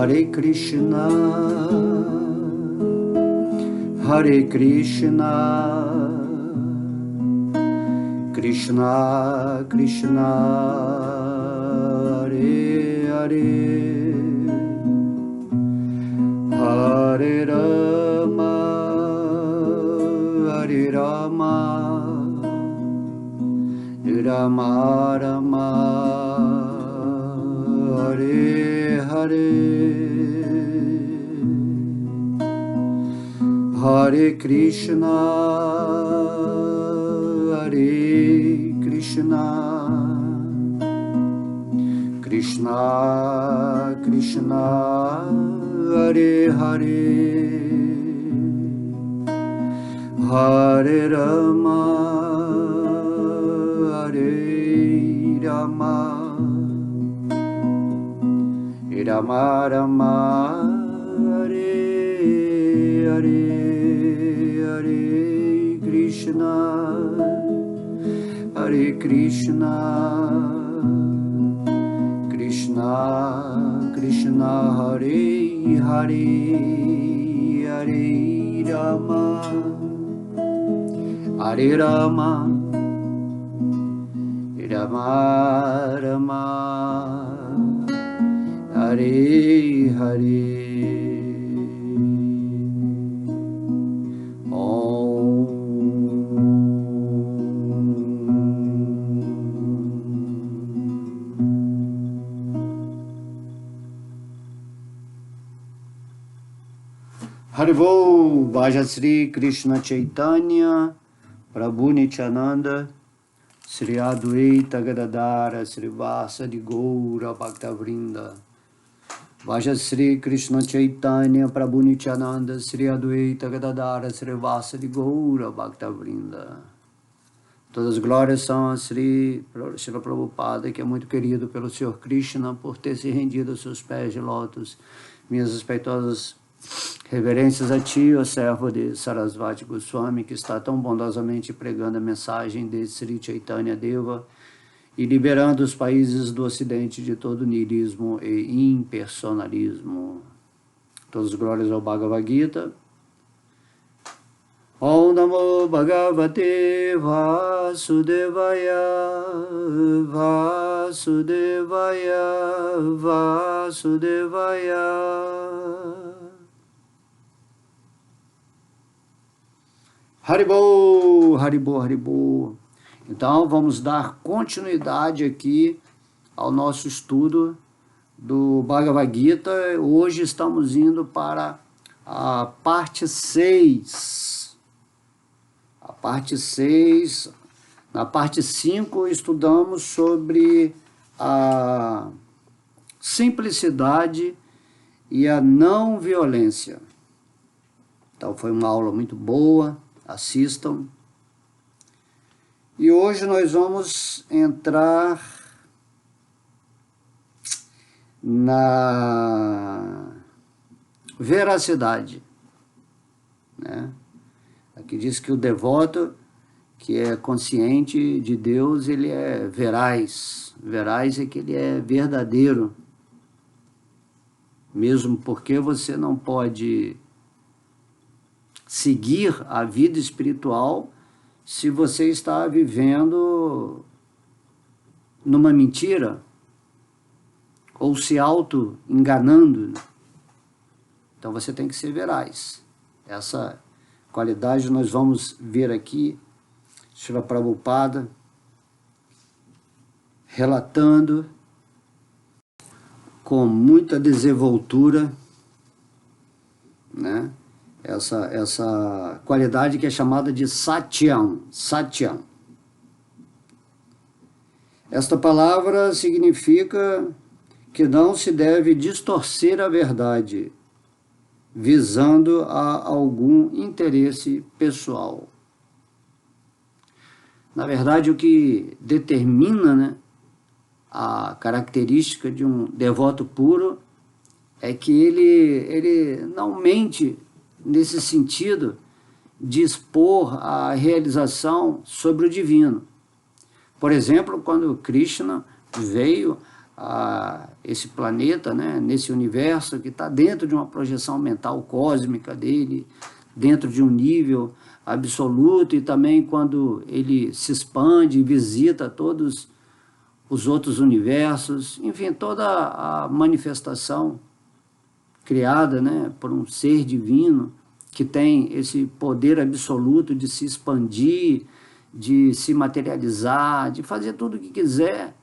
Hare Krishna, Hare Krishna, Krishna Krishna, Hare Hare, Hare Rama, Hare Rama, Rama Rama, Hare Hare, Hare Krishna, Hare Krishna, Krishna Krishna, Hare Hare, Hare Rama, Hare Rama, Rama Rama, Hare Hare, Hare Krishna, Hare Krishna, Krishna Krishna, Hare Hare, Hare Rama, Hare Rama, Rama Rama, Hare Hare. Haribol, Bhaja Sri Krishna Chaitanya, Prabhu Nityananda, Sri Adwaita Gadadara, Sri Vasadi Goura Bhaktavrinda. Bhaja Sri Krishna Chaitanya, Prabhu Nityananda, Sri Adwaita Gadadara, Sri Vasadi Goura Bhaktavrinda. Todas as glórias são a Sri Prabhupada, que é muito querido pelo Senhor Krishna, por ter se rendido aos seus pés de lótus. Minhas respeitosas reverências a ti, ó servo de Sarasvati Goswami, que está tão bondosamente pregando a mensagem de Sri Chaitanya Deva e liberando os países do Ocidente de todo nihilismo e impersonalismo. Todas as glórias ao Bhagavad Gita. Om Namo Bhagavate Vasudevaya, Vasudevaya, Vasudevaya. Haribol, Haribol, Haribol. Então, vamos dar continuidade aqui ao nosso estudo do Bhagavad Gita. Hoje estamos indo para a parte 6. A parte 6. Na parte 5, estudamos sobre a simplicidade e a não violência. Então, foi uma aula muito boa. Assistam. E hoje nós vamos entrar na veracidade, né? Aqui diz que o devoto que é consciente de Deus, ele é veraz. Veraz é que ele é verdadeiro. Mesmo porque você não pode seguir a vida espiritual se você está vivendo numa mentira ou se auto-enganando. Então você tem que ser veraz. Essa qualidade nós vamos ver aqui, Srila Prabhupada relatando com muita desenvoltura, né? Essa qualidade que é chamada de Satyam. Satyam. Esta palavra significa que não se deve distorcer a verdade, visando a algum interesse pessoal. Na verdade, o que determina, né, a característica de um devoto puro é que ele não mente nesse sentido de expor a realização sobre o divino. Por exemplo, quando Krishna veio a esse planeta, né, nesse universo que está dentro de uma projeção mental cósmica dele, dentro de um nível absoluto, e também quando ele se expande e visita todos os outros universos, enfim, toda a manifestação criada, né, por um ser divino que tem esse poder absoluto de se expandir, de se materializar, de fazer tudo o que quiser,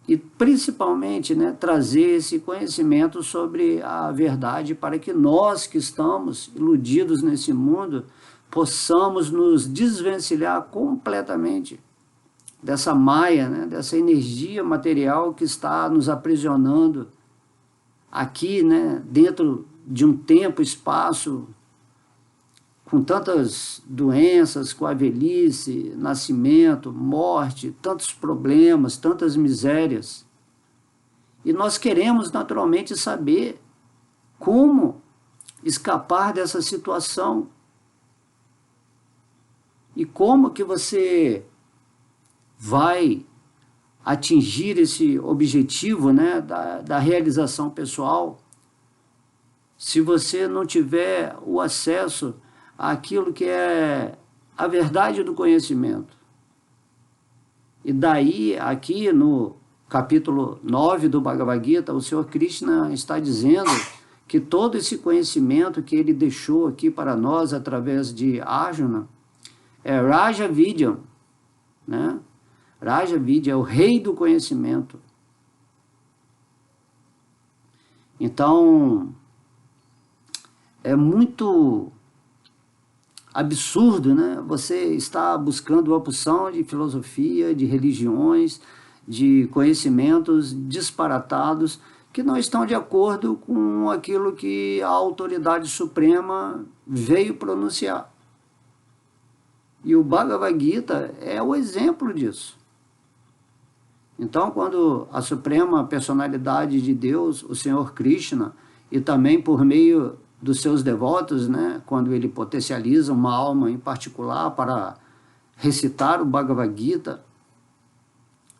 e principalmente, né, trazer esse conhecimento sobre a verdade para que nós que estamos iludidos nesse mundo possamos nos desvencilhar completamente dessa maia, né, dessa energia material que está nos aprisionando aqui, né, dentro de um tempo, espaço, com tantas doenças, com a velhice, nascimento, morte, tantos problemas, tantas misérias. E nós queremos naturalmente saber como escapar dessa situação. E como que você vai atingir esse objetivo, né, da realização pessoal, se você não tiver o acesso àquilo que é a verdade do conhecimento. E daí, aqui no capítulo 9 do Bhagavad Gita, o Senhor Krishna está dizendo que todo esse conhecimento que ele deixou aqui para nós através de Arjuna é Raja Vidya, né? Raja Vidya é o rei do conhecimento. Então, é muito absurdo, né? Você está buscando uma porção de filosofia, de religiões, de conhecimentos disparatados que não estão de acordo com aquilo que a autoridade suprema veio pronunciar. E o Bhagavad Gita é o exemplo disso. Então, quando a suprema personalidade de Deus, o Senhor Krishna, e também por meio dos seus devotos, né, quando ele potencializa uma alma em particular para recitar o Bhagavad Gita,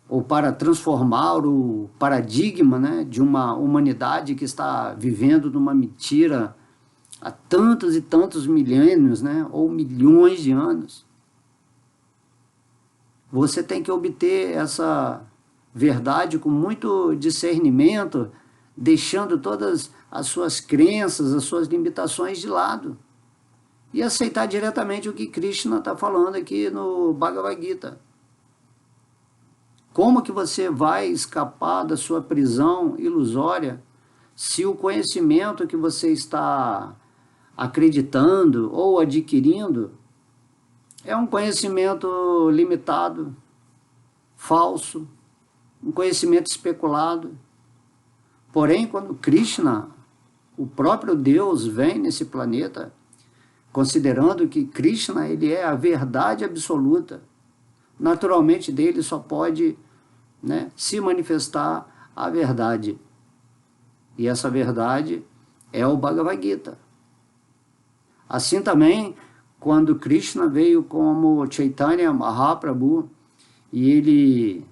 ou para transformar o paradigma, né, de uma humanidade que está vivendo numa mentira há tantos e tantos milênios, né, ou milhões de anos, você tem que obter essa verdade com muito discernimento, deixando todas as suas crenças, as suas limitações de lado, e aceitar diretamente o que Krishna está falando aqui no Bhagavad Gita. Como que você vai escapar da sua prisão ilusória se o conhecimento que você está acreditando ou adquirindo é um conhecimento limitado, falso, um conhecimento especulado? Porém, quando Krishna, o próprio Deus, vem nesse planeta, considerando que Krishna ele é a verdade absoluta, naturalmente dele só pode, né, se manifestar a verdade. E essa verdade é o Bhagavad Gita. Assim também, quando Krishna veio como Chaitanya Mahaprabhu, e ele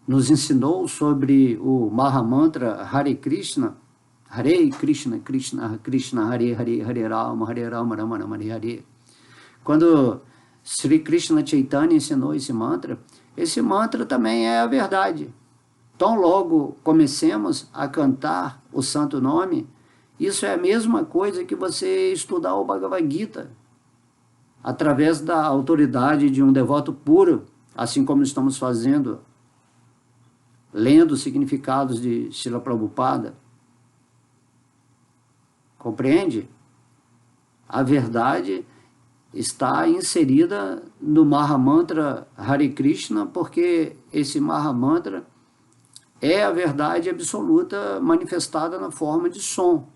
nos ensinou sobre o Mahamantra Hare Krishna, Krishna, Krishna, Hare Hare, Hare Rama, Rama Rama, Hare Hare. Quando Sri Krishna Chaitanya ensinou esse mantra também é a verdade. Tão logo comecemos a cantar o santo nome, isso é a mesma coisa que você estudar o Bhagavad Gita, através da autoridade de um devoto puro, assim como estamos fazendo, lendo os significados de Srila Prabhupada. Compreende? A verdade está inserida no Mahamantra Hare Krishna, porque esse Mahamantra é a verdade absoluta manifestada na forma de som.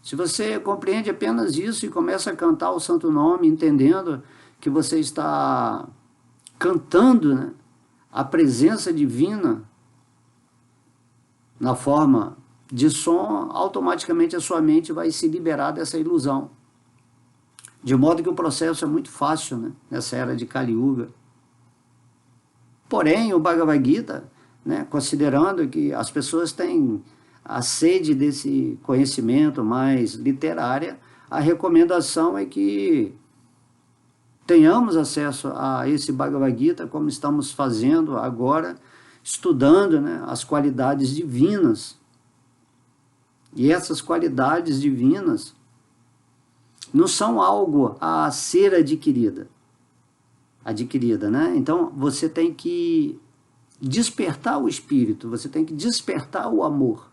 Se você compreende apenas isso e começa a cantar o santo nome, entendendo que você está cantando, né, a presença divina na forma de som, automaticamente a sua mente vai se liberar dessa ilusão. De modo que o processo é muito fácil, né, nessa era de Kali Yuga. Porém, o Bhagavad Gita né? Considerando que as pessoas têm a sede desse conhecimento mais literária, a recomendação é que tenhamos acesso a esse Bhagavad Gita, como estamos fazendo agora, estudando, né, as qualidades divinas. E essas qualidades divinas não são algo a ser adquirida, né? Então, você tem que despertar o espírito, você tem que despertar o amor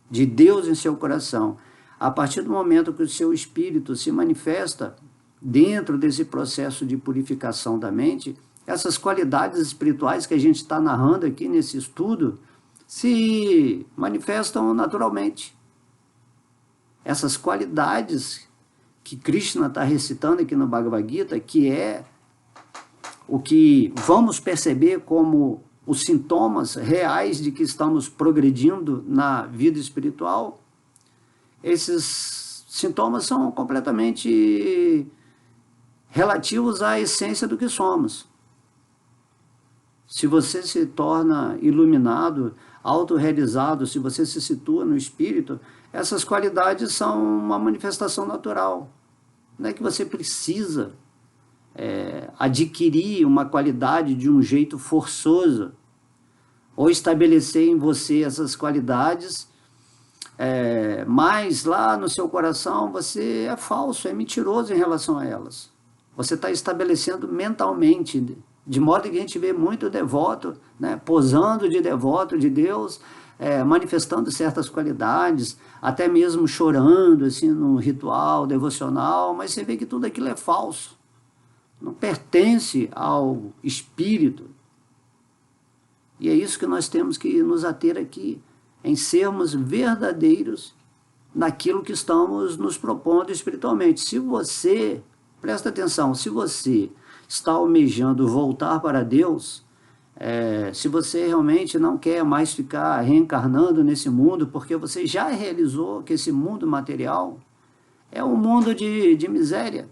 de Deus em seu coração. A partir do momento que o seu espírito se manifesta dentro desse processo de purificação da mente, essas qualidades espirituais que a gente está narrando aqui nesse estudo se manifestam naturalmente. Essas qualidades que Krishna está recitando aqui no Bhagavad Gita, que é o que vamos perceber como os sintomas reais de que estamos progredindo na vida espiritual, esses sintomas são completamente relativos à essência do que somos. Se você se torna iluminado, autorrealizado, se você se situa no espírito, essas qualidades são uma manifestação natural. Não é que você precisa adquirir uma qualidade de um jeito forçoso, ou estabelecer em você essas qualidades, mas lá no seu coração você é falso, é mentiroso em relação a elas. Você está estabelecendo mentalmente, de modo que a gente vê muito devoto, né, posando de devoto de Deus, manifestando certas qualidades, até mesmo chorando assim, num ritual devocional, mas você vê que tudo aquilo é falso, não pertence ao espírito. E é isso que nós temos que nos ater aqui, em sermos verdadeiros naquilo que estamos nos propondo espiritualmente. Se você, presta atenção, se você está almejando voltar para Deus, se você realmente não quer mais ficar reencarnando nesse mundo, porque você já realizou que esse mundo material é um mundo de miséria.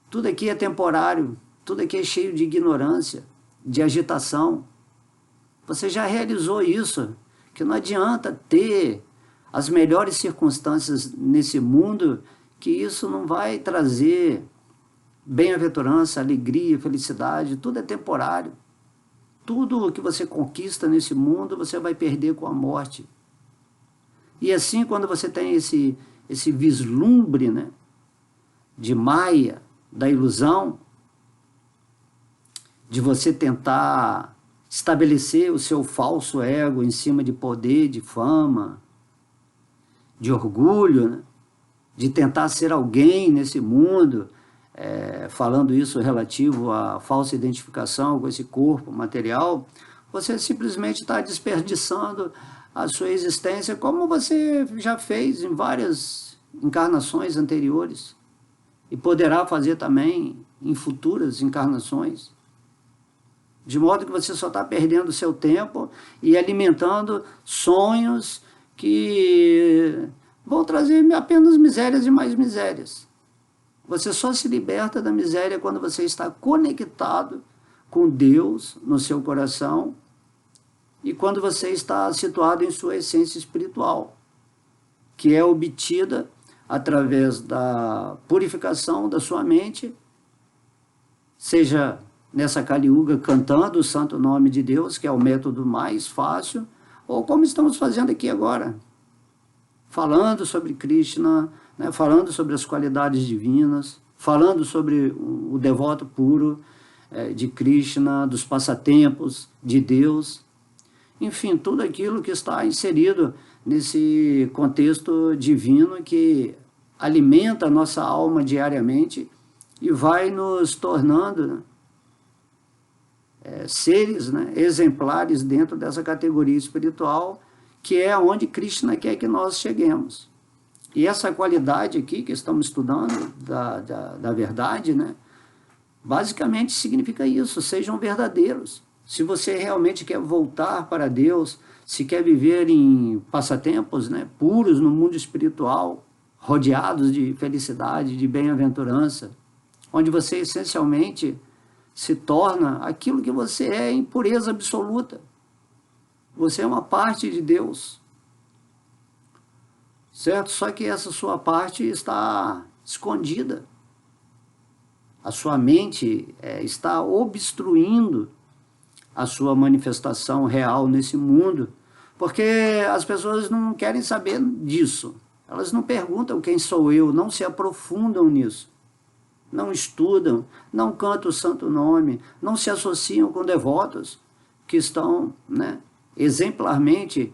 Tudo aqui é temporário, tudo aqui é cheio de ignorância, de agitação. Você já realizou isso, que não adianta ter as melhores circunstâncias nesse mundo, que isso não vai trazer bem-aventurança, alegria, felicidade, tudo é temporário. Tudo o que você conquista nesse mundo, você vai perder com a morte. E assim, quando você tem esse vislumbre, né, de Maya, da ilusão, de você tentar estabelecer o seu falso ego em cima de poder, de fama, de orgulho, né, de tentar ser alguém nesse mundo, falando isso relativo à falsa identificação com esse corpo material, você simplesmente está desperdiçando a sua existência, como você já fez em várias encarnações anteriores, e poderá fazer também em futuras encarnações, de modo que você só está perdendo seu tempo e alimentando sonhos que vão trazer apenas misérias e mais misérias. Você só se liberta da miséria quando você está conectado com Deus no seu coração e quando você está situado em sua essência espiritual, que é obtida através da purificação da sua mente, seja nessa Kali Yuga cantando o santo nome de Deus, que é o método mais fácil, ou como estamos fazendo aqui agora, falando sobre Krishna, né, falando sobre as qualidades divinas, falando sobre o devoto puro de Krishna, dos passatempos de Deus, enfim, tudo aquilo que está inserido nesse contexto divino que alimenta a nossa alma diariamente e vai nos tornando seres, né, exemplares dentro dessa categoria espiritual, que é onde Krishna quer que nós cheguemos. E essa qualidade aqui que estamos estudando, da verdade, né, basicamente significa isso: sejam verdadeiros. Se você realmente quer voltar para Deus, se quer viver em passatempos, né, puros no mundo espiritual, rodeados de felicidade, de bem-aventurança, onde você essencialmente se torna aquilo que você é em pureza absoluta. Você é uma parte de Deus, certo? Só que essa sua parte está escondida. A sua mente está obstruindo a sua manifestação real nesse mundo, porque as pessoas não querem saber disso. Elas não perguntam quem sou eu, não se aprofundam nisso. Não estudam, não cantam o santo nome, não se associam com devotos que estão, né, exemplarmente,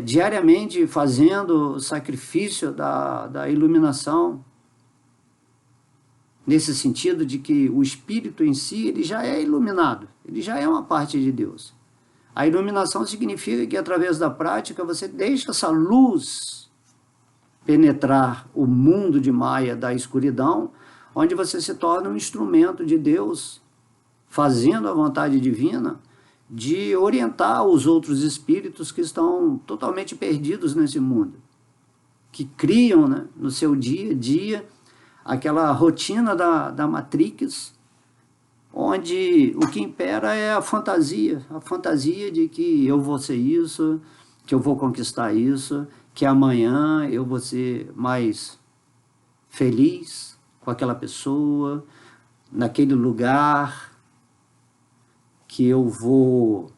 diariamente fazendo o sacrifício da iluminação, nesse sentido de que o espírito em si ele já é iluminado, ele já é uma parte de Deus. A iluminação significa que através da prática você deixa essa luz penetrar o mundo de Maya da escuridão, onde você se torna um instrumento de Deus, fazendo a vontade divina de orientar os outros espíritos que estão totalmente perdidos nesse mundo, que criam, né, no seu dia a dia aquela rotina da Matrix, onde o que impera é a fantasia de que eu vou ser isso, que eu vou conquistar isso, que amanhã eu vou ser mais feliz com aquela pessoa, naquele lugar, que eu vou,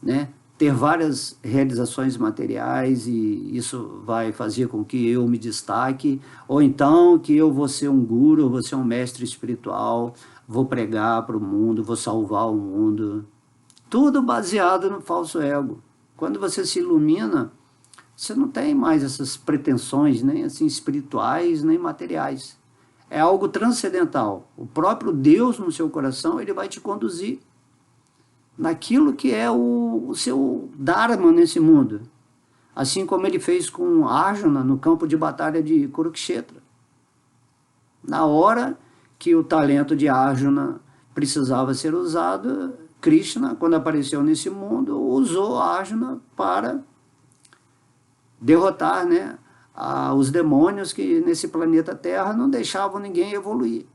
né, ter várias realizações materiais e isso vai fazer com que eu me destaque, ou então que eu vou ser um guru, vou ser um mestre espiritual, vou pregar para o mundo, vou salvar o mundo. Tudo baseado no falso ego. Quando você se ilumina, você não tem mais essas pretensões, nem assim espirituais, nem materiais. É algo transcendental. O próprio Deus no seu coração, ele vai te conduzir naquilo que é o seu Dharma nesse mundo. Assim como ele fez com Arjuna no campo de batalha de Kurukshetra. Na hora que o talento de Arjuna precisava ser usado, Krishna, quando apareceu nesse mundo, usou Arjuna para derrotar, né, os demônios que nesse planeta Terra não deixavam ninguém evoluir.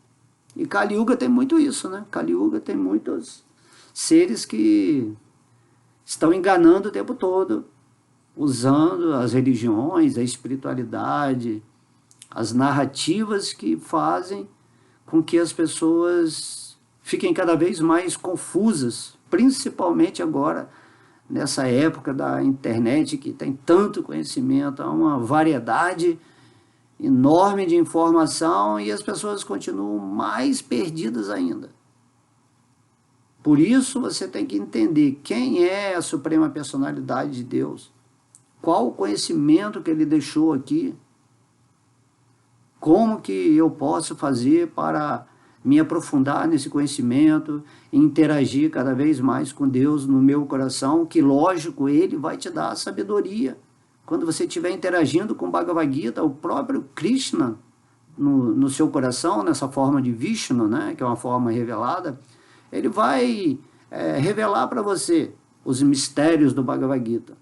E Kali Yuga tem muito isso, né? Kali Yuga tem muitos seres que estão enganando o tempo todo, usando as religiões, a espiritualidade, as narrativas que fazem com que as pessoas fiquem cada vez mais confusas, principalmente agora, nessa época da internet, que tem tanto conhecimento, há uma variedade enorme de informação e as pessoas continuam mais perdidas ainda. Por isso você tem que entender quem é a Suprema Personalidade de Deus, qual o conhecimento que ele deixou aqui, como que eu posso fazer para me aprofundar nesse conhecimento e interagir cada vez mais com Deus no meu coração, que lógico, ele vai te dar a sabedoria. Quando você estiver interagindo com o Bhagavad Gita, o próprio Krishna no seu coração, nessa forma de Vishnu, né, que é uma forma revelada, ele vai revelar para você os mistérios do Bhagavad Gita.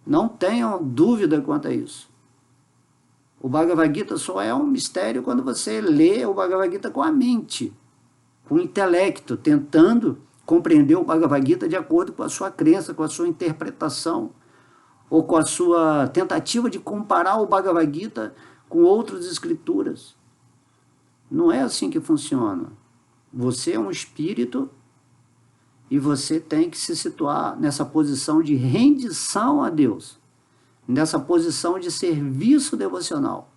Não tenham dúvida quanto a isso. O Bhagavad Gita só é um mistério quando você lê o Bhagavad Gita com a mente, com o intelecto, tentando compreender o Bhagavad Gita de acordo com a sua crença, com a sua interpretação, ou com a sua tentativa de comparar o Bhagavad Gita com outras escrituras. Não é assim que funciona. Você é um espírito e você tem que se situar nessa posição de rendição a Deus, nessa posição de serviço devocional.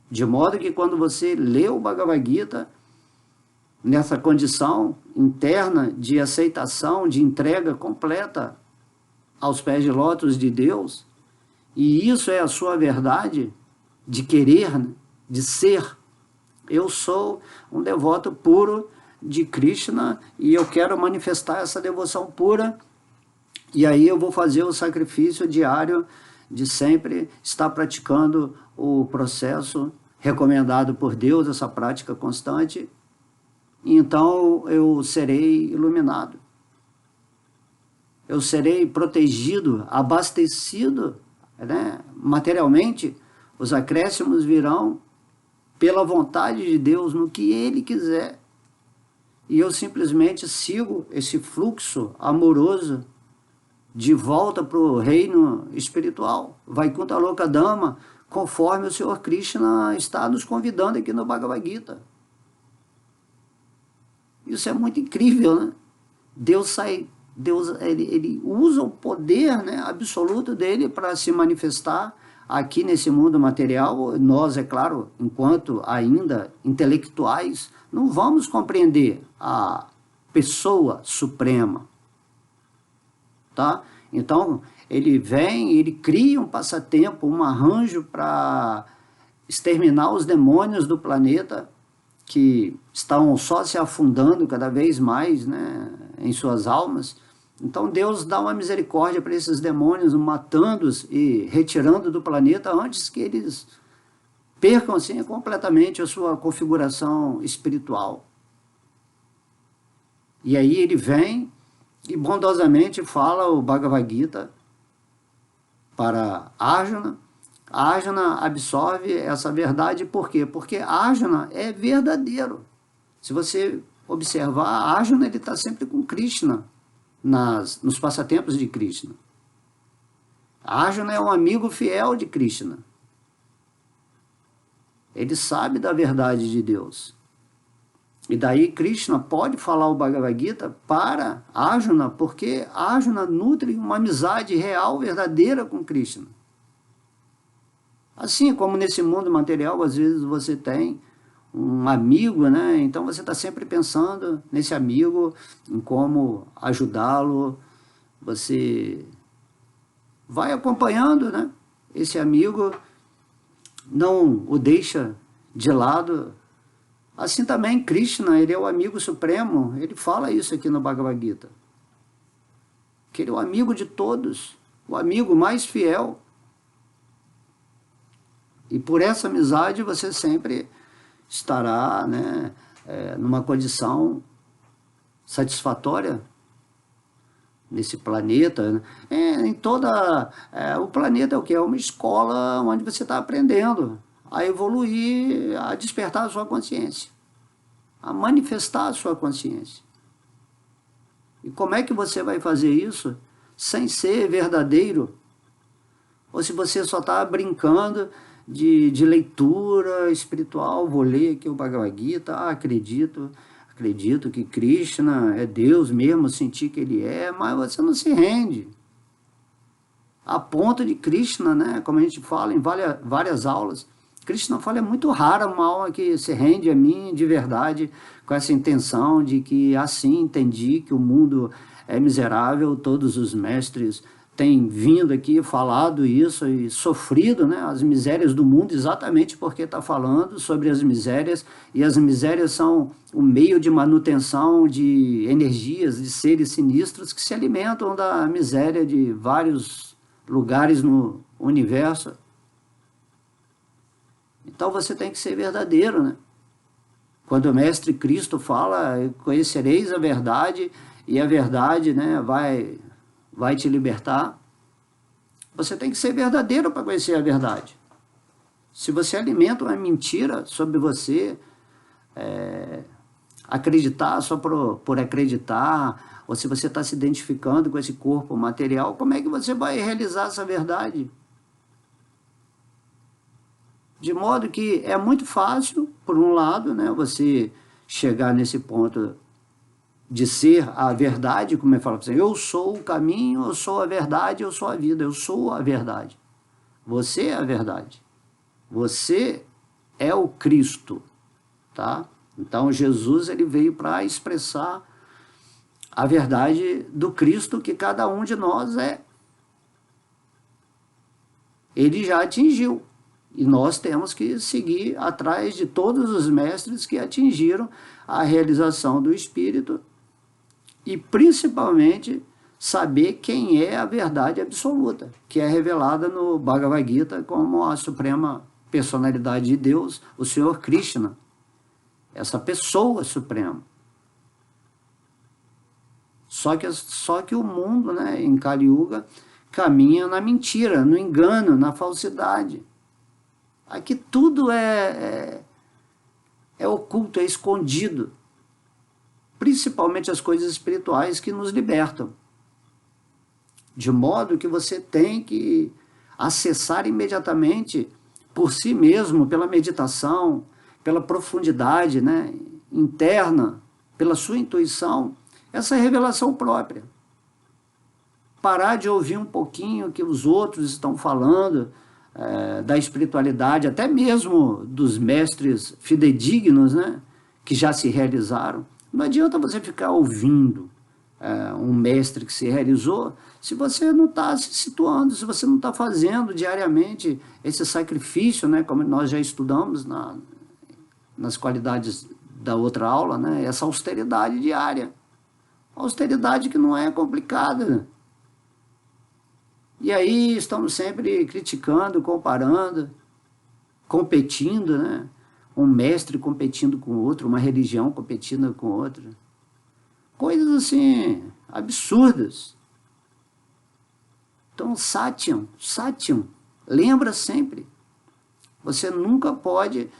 De modo que quando você lê o Bhagavad Gita, nessa condição interna de aceitação, de entrega completa aos pés de lótus de Deus, e isso é a sua verdade de querer, de ser. Eu sou um devoto puro de Krishna e eu quero manifestar essa devoção pura. E aí eu vou fazer o sacrifício diário de sempre estar praticando o processo recomendado por Deus, essa prática constante. E então eu serei iluminado. Eu serei protegido, abastecido, né, materialmente. Os acréscimos virão pela vontade de Deus, no que Ele quiser. e eu simplesmente sigo esse fluxo amoroso de volta para o reino espiritual, Vaikuntha Loka Dhamma, conforme o Senhor Krishna está nos convidando aqui no Bhagavad Gita. Isso é muito incrível, né? Deus ele usa o poder, né, absoluto dele para se manifestar aqui nesse mundo material. Nós, é claro, enquanto ainda intelectuais, não vamos compreender a pessoa suprema, tá? Então, ele vem, ele cria um passatempo, um arranjo para exterminar os demônios do planeta, que estão só se afundando cada vez mais, né, em suas almas. Então Deus dá uma misericórdia para esses demônios, matando-os e retirando do planeta antes que eles percam assim, completamente a sua configuração espiritual. E aí ele vem e bondosamente fala o Bhagavad Gita para Arjuna. Arjuna absorve essa verdade, por quê? Porque Arjuna é verdadeiro. Se você observar, Arjuna ele está sempre com Krishna, nos passatempos de Krishna. Arjuna é um amigo fiel de Krishna. Ele sabe da verdade de Deus. E daí Krishna pode falar o Bhagavad Gita para Arjuna, porque Arjuna nutre uma amizade real, verdadeira com Krishna. Assim como nesse mundo material, às vezes você tem um amigo, né? Então você está sempre pensando nesse amigo, em como ajudá-lo. Você vai acompanhando, né, esse amigo, não o deixa de lado. Assim também Krishna, ele é o amigo supremo, ele fala isso aqui no Bhagavad Gita, que ele é o amigo de todos, o amigo mais fiel. E por essa amizade você sempre estará, né, numa condição satisfatória nesse planeta. Em toda... o planeta é o quê? É uma escola onde você está aprendendo a evoluir, a despertar a sua consciência, a manifestar a sua consciência. E como é que você vai fazer isso sem ser verdadeiro? Ou se você só está brincando de leitura espiritual, vou ler aqui o Bhagavad Gita, acredito que Krishna é Deus mesmo, senti que ele é, mas você não se rende. A ponto de Krishna, né, como a gente fala em várias aulas, Krishna fala, é muito rara uma alma que se rende a mim de verdade, com essa intenção de que assim entendi que o mundo é miserável. Todos os mestres têm vindo aqui, falado isso e sofrido, né, as misérias do mundo, exatamente porque está falando sobre as misérias, e as misérias são o meio de manutenção de energias, de seres sinistros que se alimentam da miséria de vários lugares no universo. Então você tem que ser verdadeiro, né? Quando o Mestre Cristo fala, conhecereis a verdade, e a verdade, né, vai te libertar. Você tem que ser verdadeiro para conhecer a verdade. Se você alimenta uma mentira sobre você, acreditar só por acreditar, ou se você está se identificando com esse corpo material, como é que você vai realizar essa verdade? De modo que é muito fácil, por um lado, né, você chegar nesse ponto de ser a verdade, como eu falo para você, eu sou o caminho, eu sou a verdade, eu sou a vida, eu sou a verdade. Você é a verdade. Você é o Cristo, tá? Então Jesus, ele veio para expressar a verdade do Cristo que cada um de nós é. Ele já atingiu. E nós temos que seguir atrás de todos os mestres que atingiram a realização do Espírito e, principalmente, saber quem é a verdade absoluta, que é revelada no Bhagavad Gita como a suprema personalidade de Deus, o Senhor Krishna, essa pessoa suprema. Só que o mundo, né, em Kali Yuga, caminha na mentira, no engano, na falsidade. Aqui tudo é oculto, é escondido. principalmente as coisas espirituais que nos libertam. De modo que você tem que acessar imediatamente por si mesmo, pela meditação, pela profundidade, né, interna, pela sua intuição, essa revelação própria. Parar de ouvir um pouquinho o que os outros estão falando da espiritualidade, até mesmo dos mestres fidedignos, né, que já se realizaram. Não adianta você ficar ouvindo um mestre que se realizou se você não está se situando, se você não está fazendo diariamente esse sacrifício, né, como nós já estudamos nas qualidades da outra aula, né, essa austeridade diária. Austeridade que não é complicada. E aí estamos sempre criticando, comparando, competindo, né? Um mestre competindo com outro, uma religião competindo com outra. Coisas assim, absurdas. Então, Satyam, lembra sempre. Você nunca pode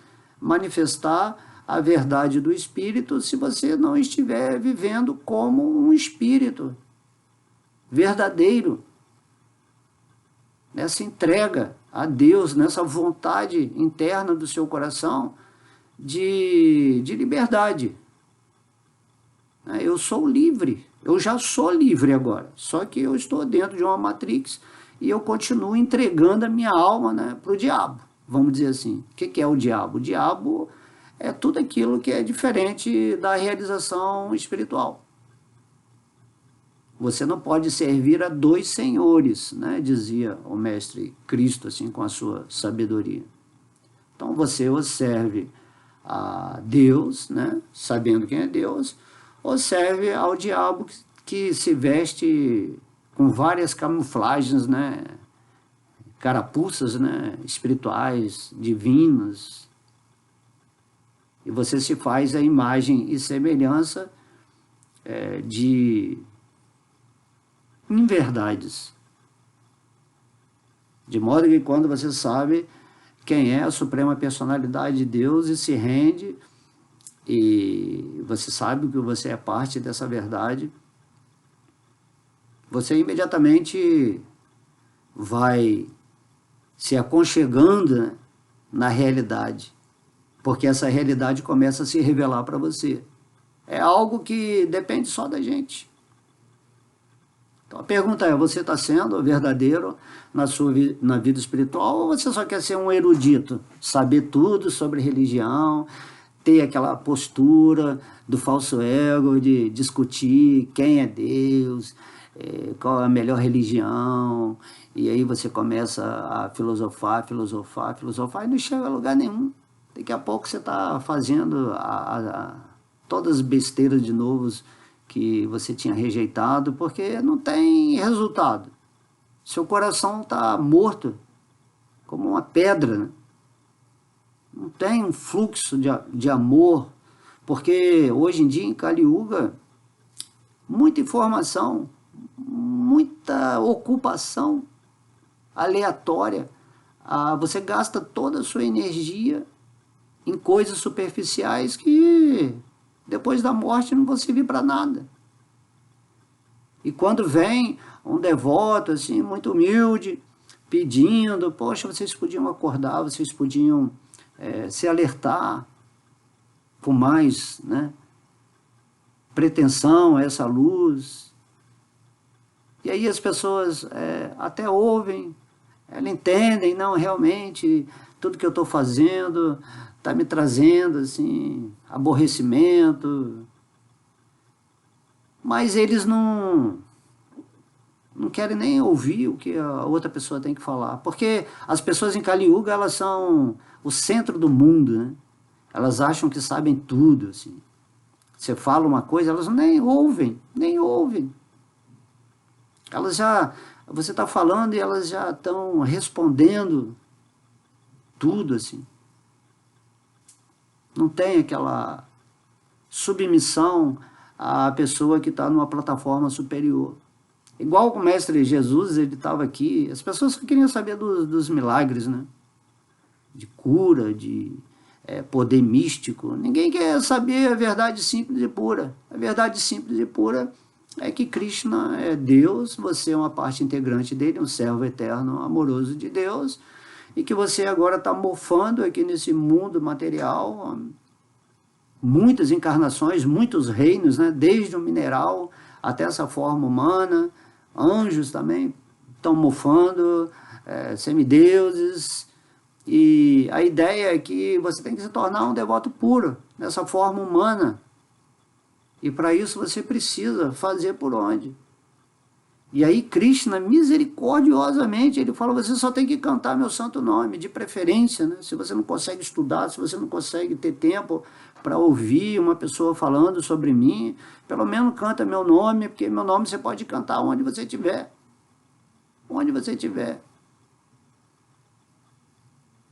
manifestar a verdade do espírito se você não estiver vivendo como um espírito verdadeiro. Nessa entrega a Deus, nessa vontade interna do seu coração de liberdade. Eu sou livre, eu já sou livre agora, só que eu estou dentro de uma matrix e eu continuo entregando a minha alma, né, para o diabo, vamos dizer assim. O que é o diabo? O diabo é tudo aquilo que é diferente da realização espiritual. Você não pode servir a dois senhores, né? Dizia o mestre Cristo, assim, com a sua sabedoria. Então você ou serve a Deus, né? Sabendo quem é Deus, ou serve ao diabo que se veste com várias camuflagens, né? Carapuças, né? Espirituais, divinas. E você se faz a imagem e semelhança de inverdades. De modo que quando você sabe quem é a suprema personalidade de Deus e se rende, e você sabe que você é parte dessa verdade, você imediatamente vai se aconchegando, né, na realidade, porque essa realidade começa a se revelar para você. É algo que depende só da gente. Então a pergunta é, você está sendo verdadeiro na vida espiritual ou você só quer ser um erudito, saber tudo sobre religião, ter aquela postura do falso ego de discutir quem é Deus, qual é a melhor religião, e aí você começa a filosofar e não chega a lugar nenhum. Daqui a pouco você está fazendo todas as besteiras de novo que você tinha rejeitado, porque não tem resultado. Seu coração está morto, como uma pedra, né? Não tem um fluxo de amor, porque hoje em dia em Kali Yuga, muita informação, muita ocupação aleatória, você gasta toda a sua energia em coisas superficiais que depois da morte não vão servir para nada. E quando vem um devoto assim, muito humilde, pedindo, poxa, vocês podiam acordar, vocês podiam se alertar com mais, né, pretensão a essa luz. E aí as pessoas até ouvem, elas entendem, não, realmente, tudo que eu estou fazendo está me trazendo assim, aborrecimento, mas eles não querem nem ouvir o que a outra pessoa tem que falar, porque as pessoas em Kali Yuga, elas são o centro do mundo, né? Elas acham que sabem tudo, assim. Você fala uma coisa, elas nem ouvem. Você está falando e elas já estão respondendo tudo, assim. Não tem aquela submissão à pessoa que está numa plataforma superior. Igual o mestre Jesus, ele estava aqui, as pessoas só queriam saber dos milagres, né? De cura, de poder místico. Ninguém quer saber a verdade simples e pura. A verdade simples e pura é que Krishna é Deus, você é uma parte integrante dele, um servo eterno, amoroso de Deus, e que você agora está mofando aqui nesse mundo material, muitas encarnações, muitos reinos, né? Desde o mineral até essa forma humana, anjos também estão mofando, semideuses, e a ideia é que você tem que se tornar um devoto puro, nessa forma humana, e para isso você precisa fazer por onde? E aí Krishna, misericordiosamente, ele fala, você só tem que cantar meu santo nome, de preferência, né? Se você não consegue estudar, se você não consegue ter tempo para ouvir uma pessoa falando sobre mim, pelo menos canta meu nome, porque meu nome você pode cantar onde você estiver. Onde você estiver.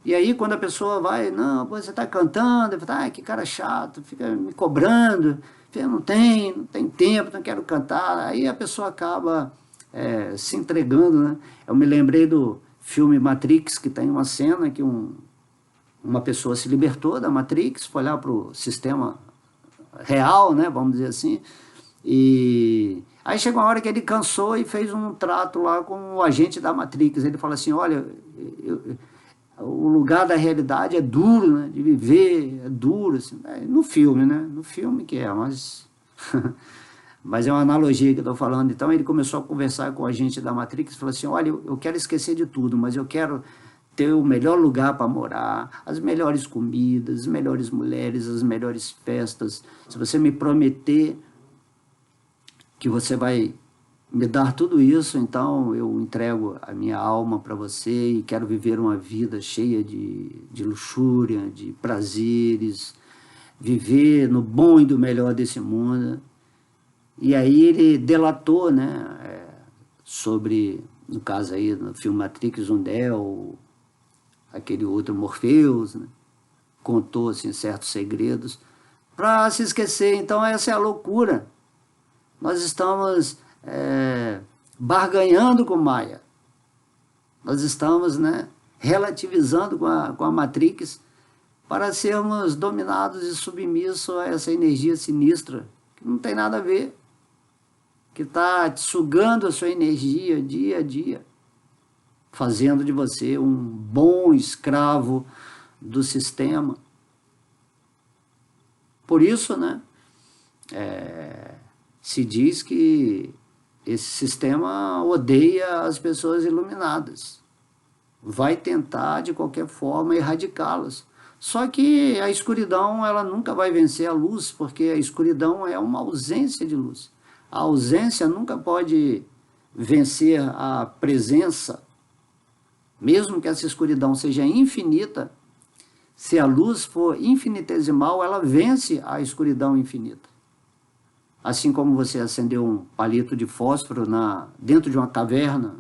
E aí quando a pessoa vai, não, você está cantando, fala, que cara chato, fica me cobrando, não tem tempo, não quero cantar, aí a pessoa acaba se entregando, né? Eu me lembrei do filme Matrix, que tem uma cena que uma pessoa se libertou da Matrix, foi lá para o sistema real, né, vamos dizer assim, e aí chegou uma hora que ele cansou e fez um trato lá com o agente da Matrix. Ele fala assim, olha, o lugar da realidade é duro, né, de viver, é duro, assim, no filme, né, no filme que mas... mas é uma analogia que eu estou falando. Então ele começou a conversar com o agente da Matrix e falou assim, olha, eu quero esquecer de tudo, mas eu quero ter o melhor lugar para morar, as melhores comidas, as melhores mulheres, as melhores festas. Se você me prometer que você vai me dar tudo isso, então eu entrego a minha alma para você e quero viver uma vida cheia de luxúria, de prazeres, viver no bom e do melhor desse mundo. E aí ele delatou, né, sobre, no caso aí, no filme Matrix, um Neo, aquele outro Morpheus, né, contou assim, certos segredos, para se esquecer. Então essa é a loucura. Nós estamos barganhando com Maya. Nós estamos, né, relativizando com a Matrix para sermos dominados e submissos a essa energia sinistra, que não tem nada a ver, que está sugando a sua energia dia a dia, fazendo de você um bom escravo do sistema. Por isso, né, se diz que esse sistema odeia as pessoas iluminadas, vai tentar de qualquer forma erradicá-las. Só que a escuridão, ela nunca vai vencer a luz, porque a escuridão é uma ausência de luz. A ausência nunca pode vencer a presença, mesmo que essa escuridão seja infinita. Se a luz for infinitesimal, ela vence a escuridão infinita. Assim como você acendeu um palito de fósforo dentro de uma caverna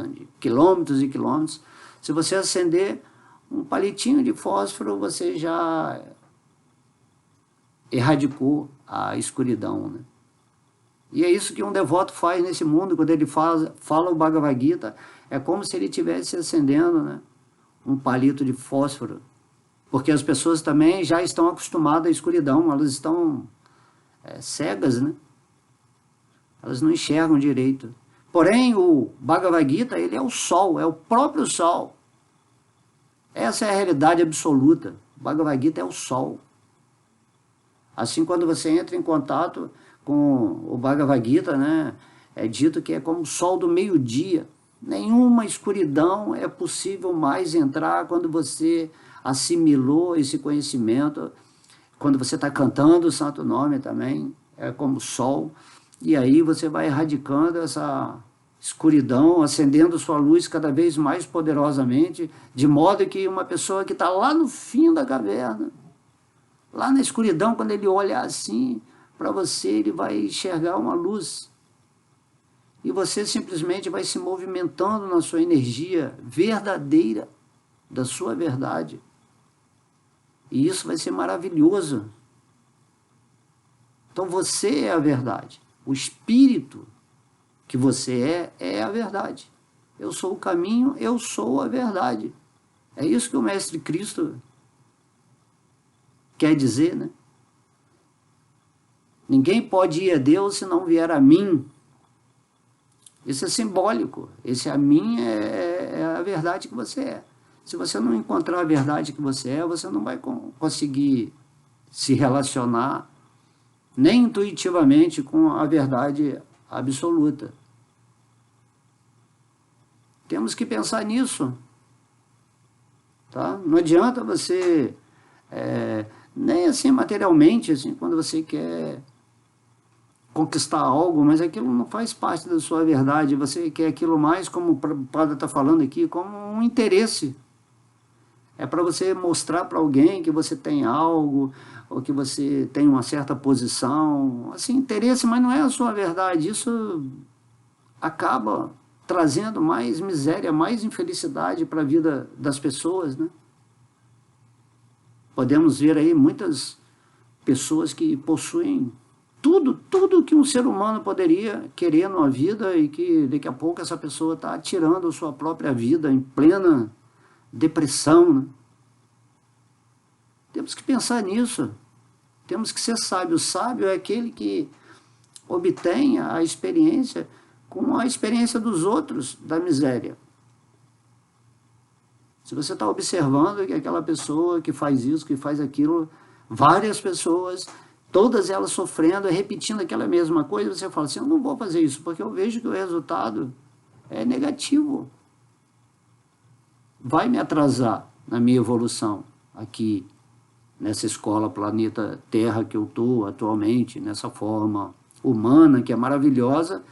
de quilômetros e quilômetros, se você acender um palitinho de fósforo, você já erradicou a escuridão, né? E é isso que um devoto faz nesse mundo, quando ele fala o Bhagavad Gita, é como se ele estivesse acendendo, né, um palito de fósforo, porque as pessoas também já estão acostumadas à escuridão, elas estão cegas, né? Elas não enxergam direito. Porém, o Bhagavad Gita, ele é o sol, é o próprio sol. Essa é a realidade absoluta. O Bhagavad Gita é o sol. Assim, quando você entra em contato com o Bhagavad Gita, né, é dito que é como o sol do meio-dia. Nenhuma escuridão é possível mais entrar quando você assimilou esse conhecimento. Quando você está cantando o santo nome também, é como o sol. E aí você vai erradicando essa escuridão, acendendo sua luz cada vez mais poderosamente, de modo que uma pessoa que está lá no fim da caverna, lá na escuridão, quando ele olha assim para você, ele vai enxergar uma luz. E você simplesmente vai se movimentando na sua energia verdadeira, da sua verdade. E isso vai ser maravilhoso. Então você é a verdade. O espírito que você é a verdade. Eu sou o caminho, eu sou a verdade. É isso que o Mestre Cristo quer dizer, né? Ninguém pode ir a Deus se não vier a mim. Isso é simbólico. Esse a mim é a verdade que você é. Se você não encontrar a verdade que você é, você não vai conseguir se relacionar nem intuitivamente com a verdade absoluta. Temos que pensar nisso. Tá? Não adianta você, nem assim materialmente, assim, quando você quer conquistar algo, mas aquilo não faz parte da sua verdade, você quer aquilo mais, como o padre está falando aqui, como um interesse. É para você mostrar para alguém que você tem algo, ou que você tem uma certa posição, assim, interesse, mas não é a sua verdade. Isso acaba trazendo mais miséria, mais infelicidade para a vida das pessoas, né? Podemos ver aí muitas pessoas que possuem tudo que um ser humano poderia querer numa vida e que daqui a pouco essa pessoa está tirando a sua própria vida em plena depressão, né? Temos que pensar nisso. Temos que ser sábio. O sábio é aquele que obtém a experiência com a experiência dos outros da miséria. Se você está observando que aquela pessoa que faz isso, que faz aquilo, várias pessoas, todas elas sofrendo, repetindo aquela mesma coisa, você fala assim, eu não vou fazer isso, porque eu vejo que o resultado é negativo. Vai me atrasar na minha evolução aqui, nessa escola planeta Terra que eu estou atualmente, nessa forma humana que é maravilhosa,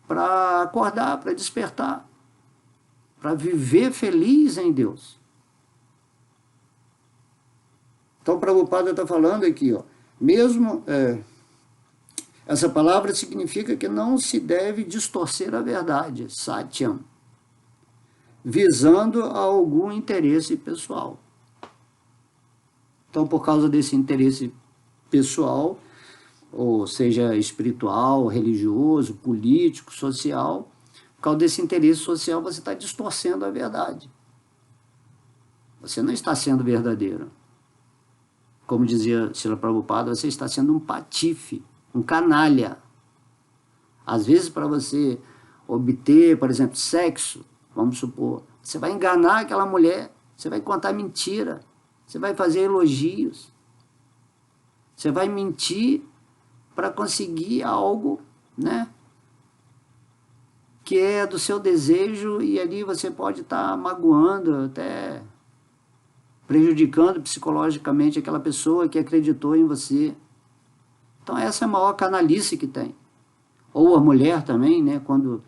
para acordar, para despertar, para viver feliz em Deus. Então, o Prabhupada está falando aqui, ó, mesmo essa palavra significa que não se deve distorcer a verdade, satyam, visando a algum interesse pessoal. Então, por causa desse interesse pessoal, ou seja, espiritual, religioso, político, social, por causa desse interesse social, você está distorcendo a verdade. Você não está sendo verdadeiro. Como dizia Srila Prabhupada, você está sendo um patife, um canalha. Às vezes, para você obter, por exemplo, sexo, vamos supor, você vai enganar aquela mulher, você vai contar mentira, você vai fazer elogios, você vai mentir para conseguir algo, né, que é do seu desejo, e ali você pode estar magoando, até prejudicando psicologicamente aquela pessoa que acreditou em você. Então essa é a maior canalice que tem. Ou a mulher também, né, quando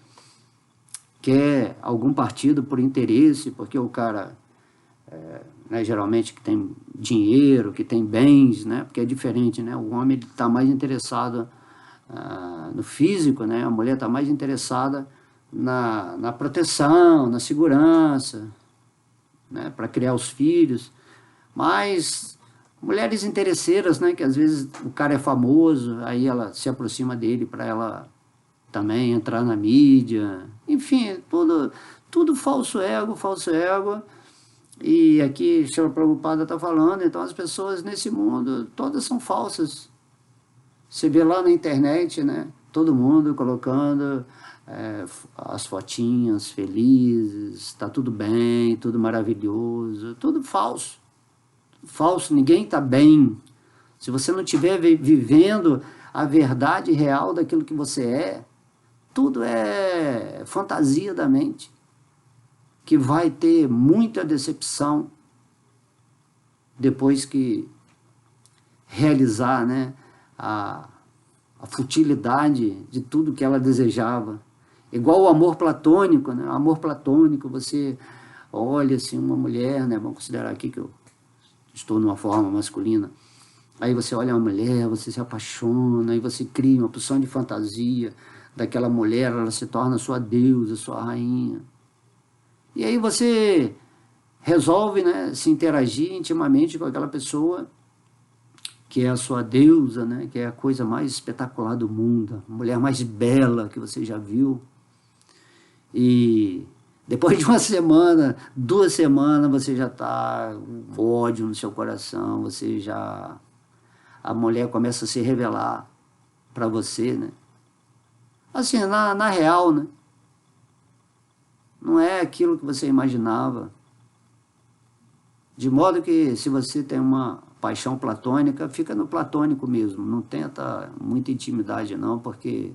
quer algum partido por interesse, porque o cara, né, geralmente que tem dinheiro, que tem bens, né, porque é diferente, né, o homem está mais interessado no físico, né, a mulher está mais interessada na proteção, na segurança, né, para criar os filhos. Mas mulheres interesseiras, né, que às vezes o cara é famoso, aí ela se aproxima dele para ela também entrar na mídia, enfim, tudo falso ego, e aqui o Srila Prabhupada está falando, então as pessoas nesse mundo, todas são falsas. Você vê lá na internet, né, todo mundo colocando as fotinhas felizes, está tudo bem, tudo maravilhoso, tudo falso. Falso, ninguém está bem. Se você não estiver vivendo a verdade real daquilo que você é, tudo é fantasia da mente, que vai ter muita decepção depois que realizar, né, a futilidade de tudo que ela desejava. Igual o amor platônico, né? O amor platônico, você olha assim uma mulher, né, vamos considerar aqui que eu estou numa forma masculina, aí você olha uma mulher, você se apaixona, aí você cria uma porção de fantasia daquela mulher, ela se torna sua deusa, sua rainha. E aí você resolve, né, se interagir intimamente com aquela pessoa que é a sua deusa, né, que é a coisa mais espetacular do mundo, a mulher mais bela que você já viu. E depois de uma semana, 2 semanas, você já está com ódio no seu coração, você já a mulher começa a se revelar para você, né? Assim, na real, né? Não é aquilo que você imaginava. De modo que, se você tem uma paixão platônica, fica no platônico mesmo. Não tenta muita intimidade, não, porque...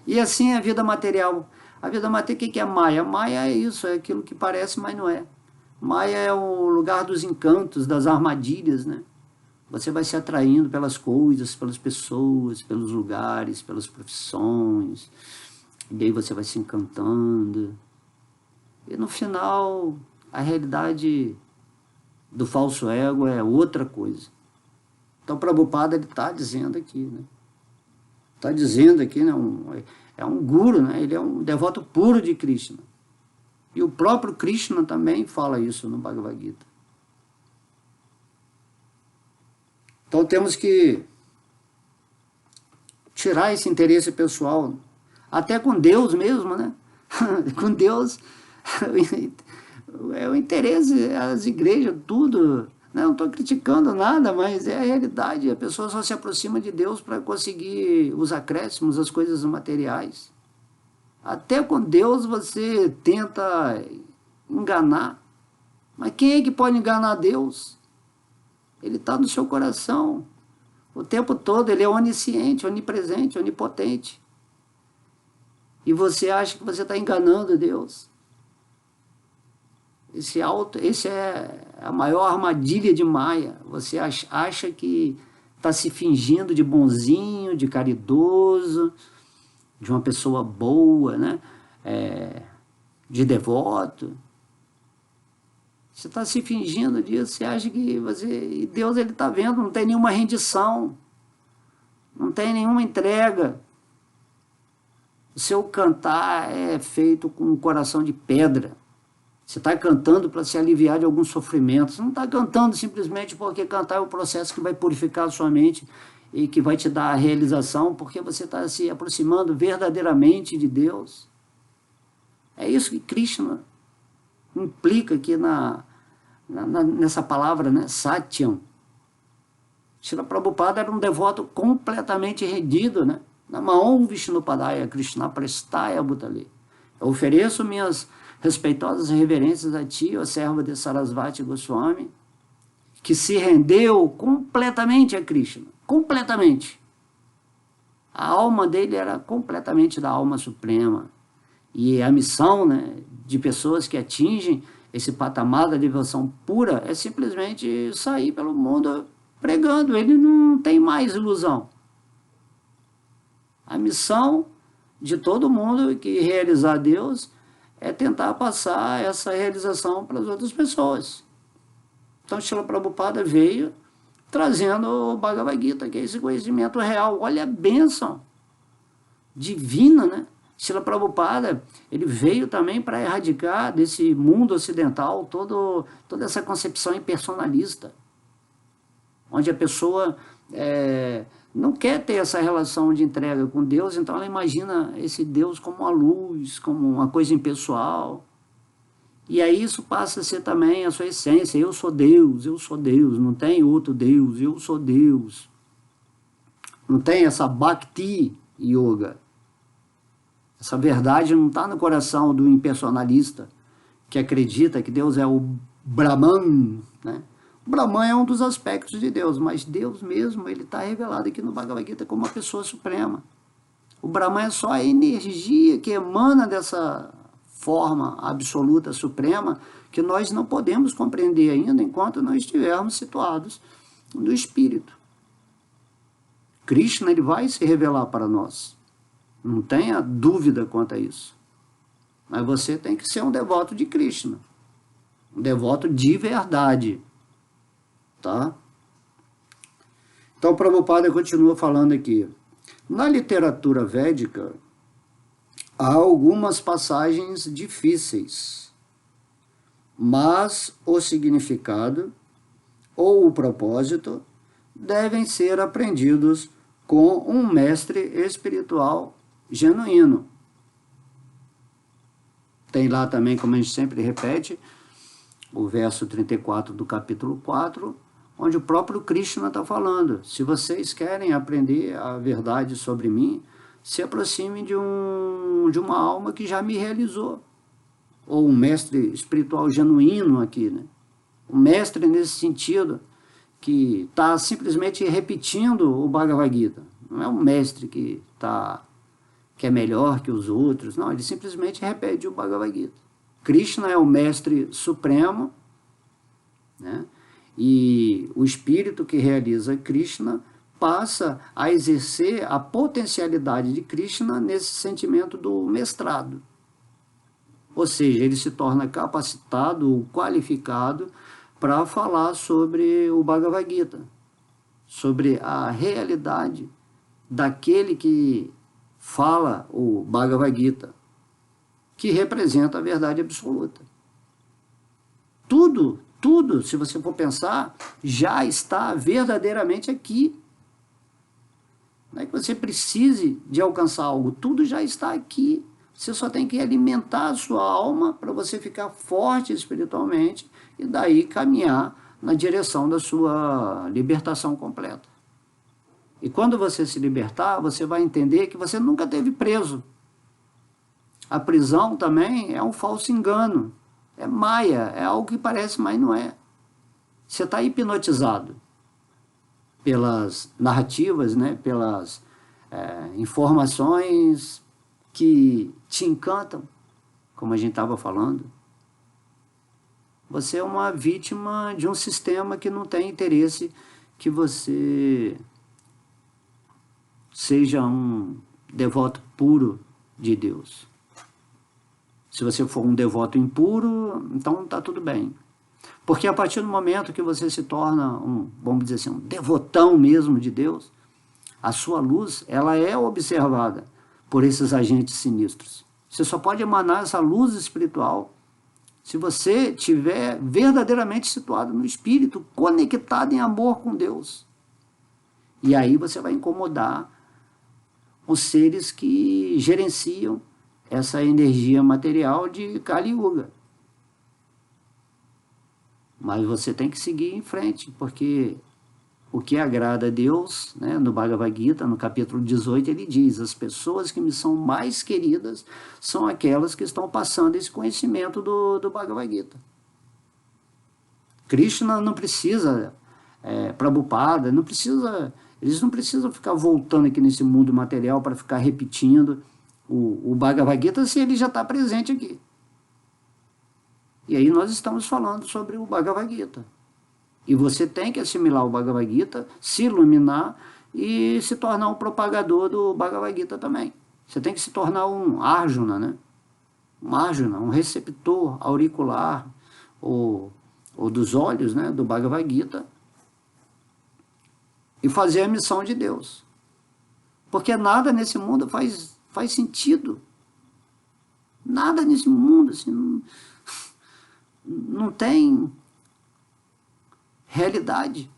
E assim é a vida material. A vida material, o que é Maya? Maya é isso, é aquilo que parece, mas não é. Maya é o lugar dos encantos, das armadilhas, né? Você vai se atraindo pelas coisas, pelas pessoas, pelos lugares, pelas profissões. E aí você vai se encantando. E no final, a realidade do falso ego é outra coisa. Então, Prabhupada, ele está dizendo aqui, né? Está dizendo aqui, né? É um guru, né? Ele é um devoto puro de Krishna. E o próprio Krishna também fala isso no Bhagavad Gita. Então temos que tirar esse interesse pessoal, até com Deus mesmo, né? Com Deus, é o interesse, as igrejas, tudo. Não estou criticando nada, mas é a realidade. A pessoa só se aproxima de Deus para conseguir os acréscimos, as coisas materiais. Até com Deus você tenta enganar. Mas quem é que pode enganar Deus? Ele está no seu coração. O tempo todo, ele é onisciente, onipresente, onipotente. E você acha que você está enganando Deus. Esse é a maior armadilha de Maya. Você acha que está se fingindo de bonzinho, de caridoso, de uma pessoa boa, né? De devoto. Você está se fingindo disso, você acha que você... E Deus, ele está vendo, não tem nenhuma rendição, não tem nenhuma entrega. O seu cantar é feito com um coração de pedra. Você está cantando para se aliviar de algum sofrimento. Você não está cantando simplesmente porque cantar é o processo que vai purificar a sua mente e que vai te dar a realização, porque você está se aproximando verdadeiramente de Deus. É isso que Krishna implica aqui nessa palavra, né? Satyam. Srila Prabhupada era um devoto completamente rendido, né? Namaon Vishnupadaya Krishna Prestaya Bhutale. Eu ofereço minhas respeitosas reverências a ti, ó servo de Sarasvati Goswami, que se rendeu completamente a Krishna. Completamente. A alma dele era completamente da alma suprema. E a missão, né, de pessoas que atingem esse patamar da devoção pura é simplesmente sair pelo mundo pregando. Ele não tem mais ilusão. A missão de todo mundo que realizar Deus é tentar passar essa realização para as outras pessoas. Então, Srila Prabhupada veio trazendo o Bhagavad Gita, que é esse conhecimento real. Olha a bênção divina, né? Srila Prabhupada, ele veio também para erradicar desse mundo ocidental toda essa concepção impersonalista, onde a pessoa não quer ter essa relação de entrega com Deus, então ela imagina esse Deus como uma luz, como uma coisa impessoal. E aí isso passa a ser também a sua essência. Eu sou Deus, não tem outro Deus, eu sou Deus. Não tem essa Bhakti Yoga. Essa verdade não está no coração do impersonalista, que acredita que Deus é o Brahman, né? O Brahman é um dos aspectos de Deus, mas Deus mesmo, ele está revelado aqui no Bhagavad Gita como uma pessoa suprema. O Brahman é só a energia que emana dessa forma absoluta, suprema, que nós não podemos compreender ainda enquanto não estivermos situados no Espírito. Krishna, ele vai se revelar para nós. Não tenha dúvida quanto a isso. Mas você tem que ser um devoto de Krishna. Um devoto de verdade. Tá? Então, Prabhupada continua falando aqui. Na literatura védica, há algumas passagens difíceis, mas o significado ou o propósito devem ser aprendidos com um mestre espiritual genuíno. Tem lá também, como a gente sempre repete, o verso 34 do capítulo 4, onde o próprio Krishna está falando. Se vocês querem aprender a verdade sobre mim, se aproximem de uma alma que já me realizou. Ou um mestre espiritual genuíno aqui, né? Um mestre nesse sentido, que está simplesmente repetindo o Bhagavad Gita. Não é um mestre que é melhor que os outros, não, ele simplesmente repete o Bhagavad Gita. Krishna é o mestre supremo, né? E o espírito que realiza Krishna passa a exercer a potencialidade de Krishna nesse sentimento do mestrado. Ou seja, ele se torna capacitado, qualificado para falar sobre o Bhagavad Gita, sobre a realidade daquele que fala o Bhagavad Gita, que representa a verdade absoluta. Tudo, se você for pensar, já está verdadeiramente aqui. Não é que você precise de alcançar algo, tudo já está aqui. Você só tem que alimentar a sua alma para você ficar forte espiritualmente e daí caminhar na direção da sua libertação completa. E quando você se libertar, você vai entender que você nunca esteve preso. A prisão também é um falso engano, é maia, é algo que parece, mas não é. Você está hipnotizado pelas narrativas, né, pelas informações que te encantam, como a gente estava falando. Você é uma vítima de um sistema que não tem interesse que você seja um devoto puro de Deus. Se você for um devoto impuro, então está tudo bem. Porque a partir do momento que você se torna vamos dizer assim, um devotão mesmo de Deus, a sua luz, ela é observada por esses agentes sinistros. Você só pode emanar essa luz espiritual se você estiver verdadeiramente situado no espírito, conectado em amor com Deus. E aí você vai incomodar os seres que gerenciam essa energia material de Kali Yuga. Mas você tem que seguir em frente, porque o que agrada a Deus, né, no Bhagavad Gita, no capítulo 18, ele diz: as pessoas que me são mais queridas são aquelas que estão passando esse conhecimento do Bhagavad Gita. Krishna não precisa, Prabhupada, eles não precisam ficar voltando aqui nesse mundo material para ficar repetindo o Bhagavad Gita se ele já está presente aqui. E aí nós estamos falando sobre o Bhagavad Gita. E você tem que assimilar o Bhagavad Gita, se iluminar e se tornar um propagador do Bhagavad Gita também. Você tem que se tornar um Arjuna, né? Um Arjuna, um receptor auricular ou dos olhos, né, do Bhagavad Gita, e fazer a missão de Deus. Porque nada nesse mundo faz sentido. Nada nesse mundo assim, não tem realidade.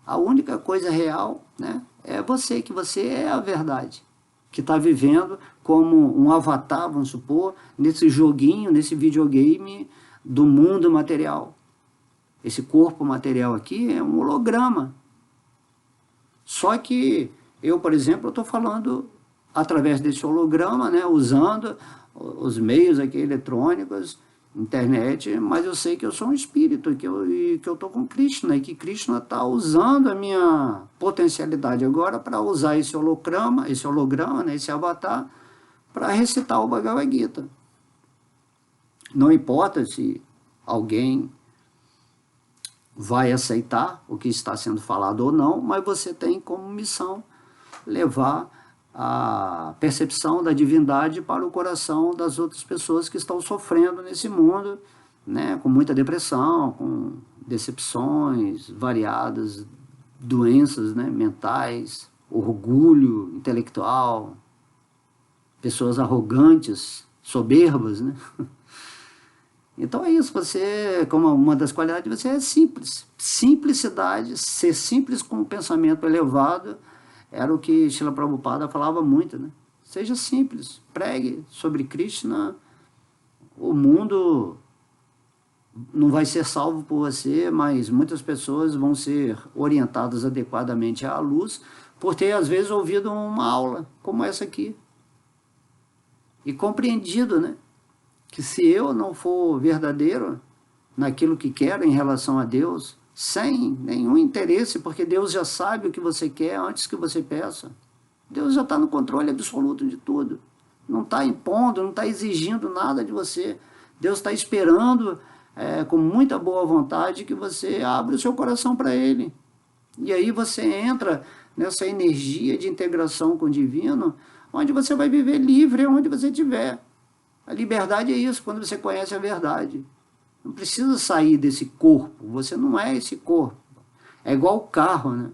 A única coisa real, né, é você, que você é a verdade, que está vivendo como um avatar, vamos supor, nesse joguinho, nesse videogame do mundo material. Esse corpo material aqui é um holograma. Só que eu, por exemplo, estou falando através desse holograma, né, usando os meios aqui eletrônicos, internet, mas eu sei que eu sou um espírito e que eu estou com Krishna, e que Krishna está usando a minha potencialidade agora para usar esse holograma, né, esse avatar, para recitar o Bhagavad Gita. Não importa se alguém vai aceitar o que está sendo falado ou não, mas você tem como missão levar a percepção da divindade para o coração das outras pessoas que estão sofrendo nesse mundo, né, com muita depressão, com decepções variadas, doenças, né, mentais, orgulho intelectual, pessoas arrogantes, soberbas, né? Então é isso, você, como uma das qualidades, você é simples. Simplicidade, ser simples com um pensamento elevado, era o que Srila Prabhupada falava muito, né? Seja simples, pregue sobre Krishna, o mundo não vai ser salvo por você, mas muitas pessoas vão ser orientadas adequadamente à luz por ter, às vezes, ouvido uma aula como essa aqui. E compreendido, né, que se eu não for verdadeiro naquilo que quero em relação a Deus, sem nenhum interesse, porque Deus já sabe o que você quer antes que você peça. Deus já está no controle absoluto de tudo. Não está impondo, não está exigindo nada de você. Deus está esperando com muita boa vontade que você abra o seu coração para Ele. E aí você entra nessa energia de integração com o divino, onde você vai viver livre onde você estiver. A liberdade é isso, quando você conhece a verdade. Não precisa sair desse corpo, você não é esse corpo. É igual o carro, né?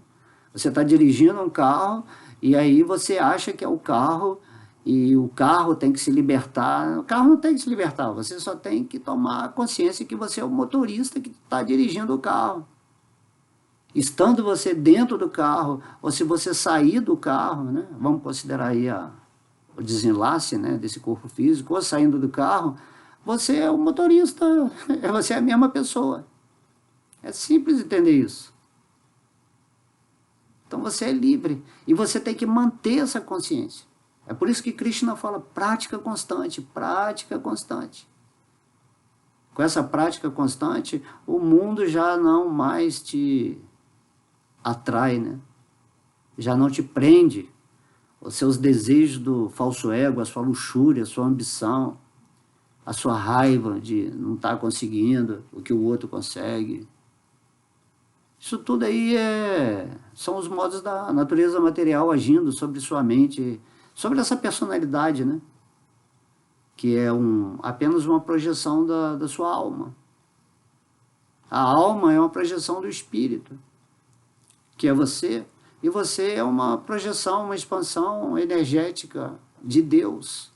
Você está dirigindo um carro e aí você acha que é o carro e o carro tem que se libertar. O carro não tem que se libertar, você só tem que tomar consciência que você é o motorista que está dirigindo o carro. Estando você dentro do carro, ou se você sair do carro, né? Vamos considerar aí o desenlace, né, desse corpo físico, ou saindo do carro, você é o motorista, você é a mesma pessoa. É simples entender isso. Então você é livre e você tem que manter essa consciência. É por isso que Krishna fala prática constante, prática constante. Com essa prática constante, o mundo já não mais te atrai, né? Já não te prende. Os seus desejos do falso ego, a sua luxúria, a sua ambição, a sua raiva de não estar conseguindo o que o outro consegue. Isso tudo aí são os modos da natureza material agindo sobre sua mente, sobre essa personalidade, né? Que é apenas uma projeção da sua alma. A alma é uma projeção do espírito, que é você, e você é uma projeção, uma expansão energética de Deus,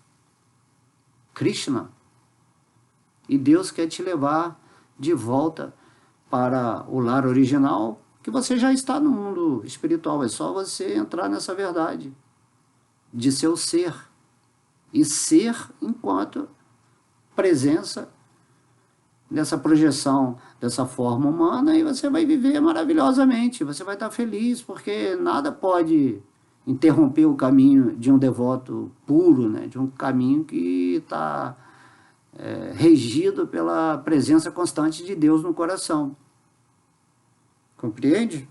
Krishna. E Deus quer te levar de volta para o lar original, que você já está no mundo espiritual. É só você entrar nessa verdade de seu ser. E ser enquanto presença dessa projeção, dessa forma humana, e você vai viver maravilhosamente. Você vai estar feliz, porque nada pode interromper o caminho de um devoto puro, né? De um caminho que está regido pela presença constante de Deus no coração. Compreende?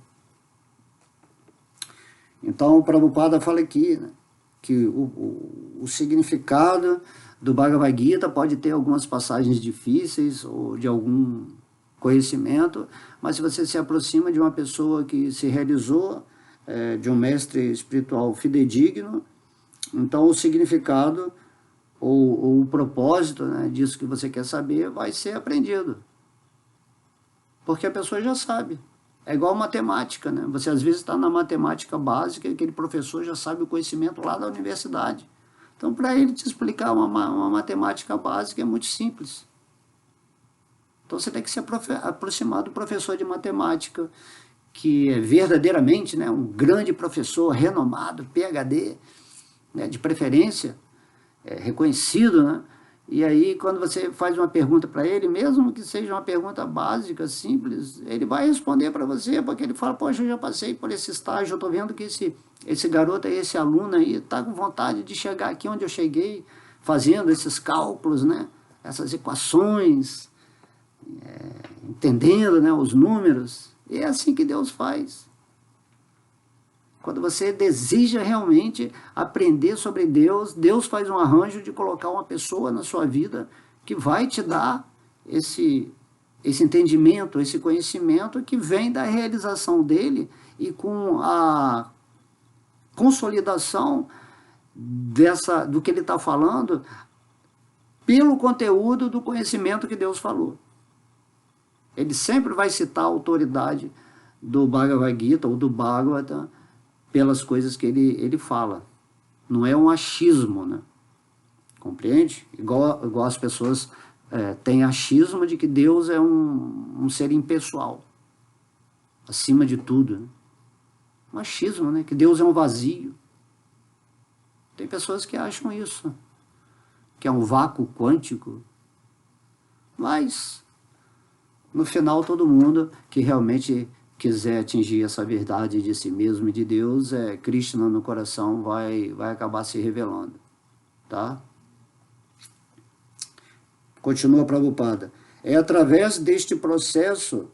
Então, o Prabhupada fala aqui, né, que o significado do Bhagavad Gita pode ter algumas passagens difíceis ou de algum conhecimento, mas se você se aproxima de uma pessoa que se realizou, de um mestre espiritual fidedigno, então o significado ou o propósito, né, disso que você quer saber vai ser aprendido. Porque a pessoa já sabe. É igual matemática, né? Você às vezes está na matemática básica e aquele professor já sabe o conhecimento lá da universidade. Então, para ele te explicar uma matemática básica é muito simples. Então, você tem que se aproximar do professor de matemática, que é verdadeiramente, né, um grande professor, renomado, PhD, né, de preferência, reconhecido, né? E aí, quando você faz uma pergunta para ele, mesmo que seja uma pergunta básica, simples, ele vai responder para você, porque ele fala, poxa, eu já passei por esse estágio, eu estou vendo que esse garoto aí, esse aluno aí, está com vontade de chegar aqui onde eu cheguei, fazendo esses cálculos, né? Essas equações, entendendo, né, os números. E é assim que Deus faz. Quando você deseja realmente aprender sobre Deus, Deus faz um arranjo de colocar uma pessoa na sua vida que vai te dar esse entendimento, esse conhecimento que vem da realização dele e com a consolidação do que ele está falando pelo conteúdo do conhecimento que Deus falou. Ele sempre vai citar a autoridade do Bhagavad Gita ou do Bhagavata pelas coisas que ele fala. Não é um achismo, né? Compreende? Igual as pessoas têm achismo de que Deus é um ser impessoal, acima de tudo, né? Um achismo, né? Que Deus é um vazio. Tem pessoas que acham isso, que é um vácuo quântico. Mas No final, todo mundo que realmente quiser atingir essa verdade de si mesmo e de Deus, Krishna no coração vai acabar se revelando, tá? Continua Prabhupada. É através deste processo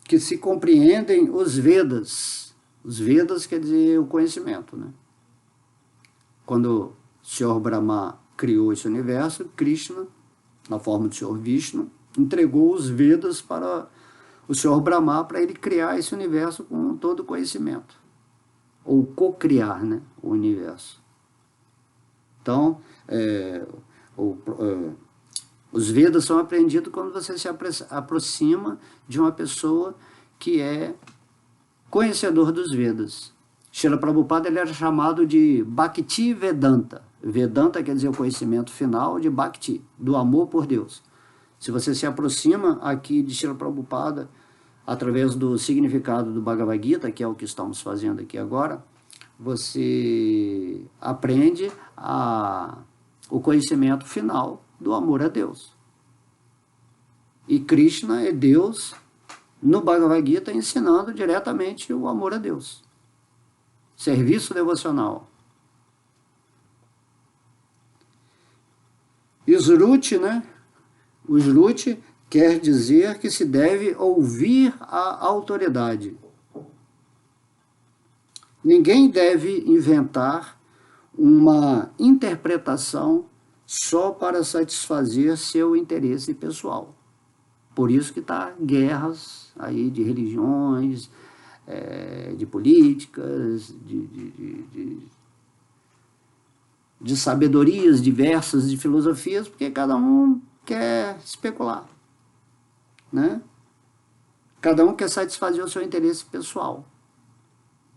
que se compreendem os Vedas. Os Vedas quer dizer o conhecimento, né? Quando o Senhor Brahma criou esse universo, Krishna, na forma do Senhor Vishnu, entregou os Vedas para o Senhor Brahma para ele criar esse universo com todo o conhecimento. Ou co-criar, né, o universo. Então, os Vedas são aprendidos quando você se aproxima de uma pessoa que é conhecedor dos Vedas. Srila Prabhupada ele era chamado de Bhakti Vedanta. Vedanta quer dizer o conhecimento final de Bhakti, do amor por Deus. Se você se aproxima aqui de Srila Prabhupada, através do significado do Bhagavad Gita, que é o que estamos fazendo aqui agora, você aprende o conhecimento final do amor a Deus. E Krishna é Deus no Bhagavad Gita ensinando diretamente o amor a Deus. Serviço devocional. Sruti, né? O Sruti quer dizer que se deve ouvir a autoridade. Ninguém deve inventar uma interpretação só para satisfazer seu interesse pessoal. Por isso que está guerras aí de religiões, de políticas, de sabedorias diversas, de filosofias, porque cada um quer especular, né? Cada um quer satisfazer o seu interesse pessoal.